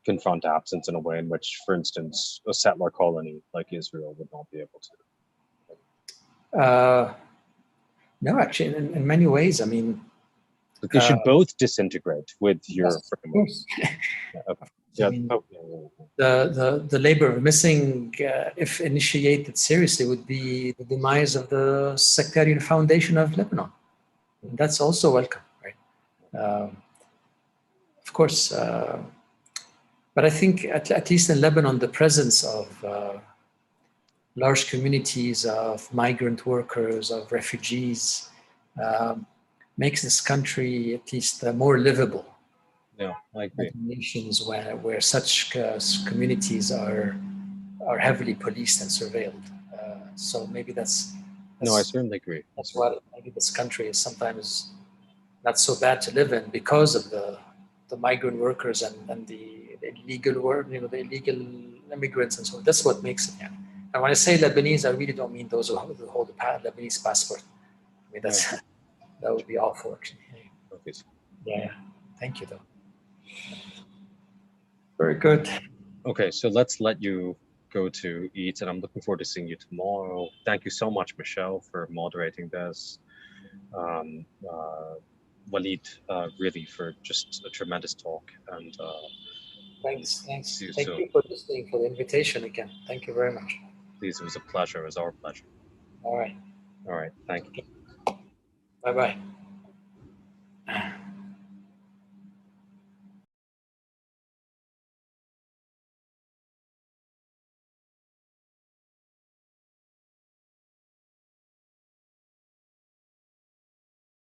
confront absence in a way in which, for instance, a settler colony like Israel would not be able to.
No, actually, in many ways, I mean,
they should both disintegrate with your framework.
The labor missing, if initiated seriously, would be the demise of the sectarian foundation of Lebanon. And that's also welcome, right? Of course, but I think at least in Lebanon, the presence of large communities of migrant workers, of refugees, makes this country at least more livable.
Yeah, I agree.
Nations where such communities are heavily policed and surveilled. So maybe that's.
No, I certainly agree.
That's why maybe this country is sometimes not so bad to live in because of the migrant workers and the illegal work, the illegal immigrants and so on. That's what makes it. Yeah. And when I say Lebanese, I really don't mean those who hold the Lebanese passport. I mean, that would be awful, actually.
Okay.
Yeah. Thank you, though. Very good.
Okay, so let's let you go to eat, and I'm looking forward to seeing you tomorrow. Thank you so much, Michelle, for moderating this. Walid, really, for just a tremendous talk. And
thanks.
Thank
you for listening, for the invitation again. Thank you very much.
Please, it was a pleasure. It was our pleasure.
All right.
Thank you.
Bye-bye.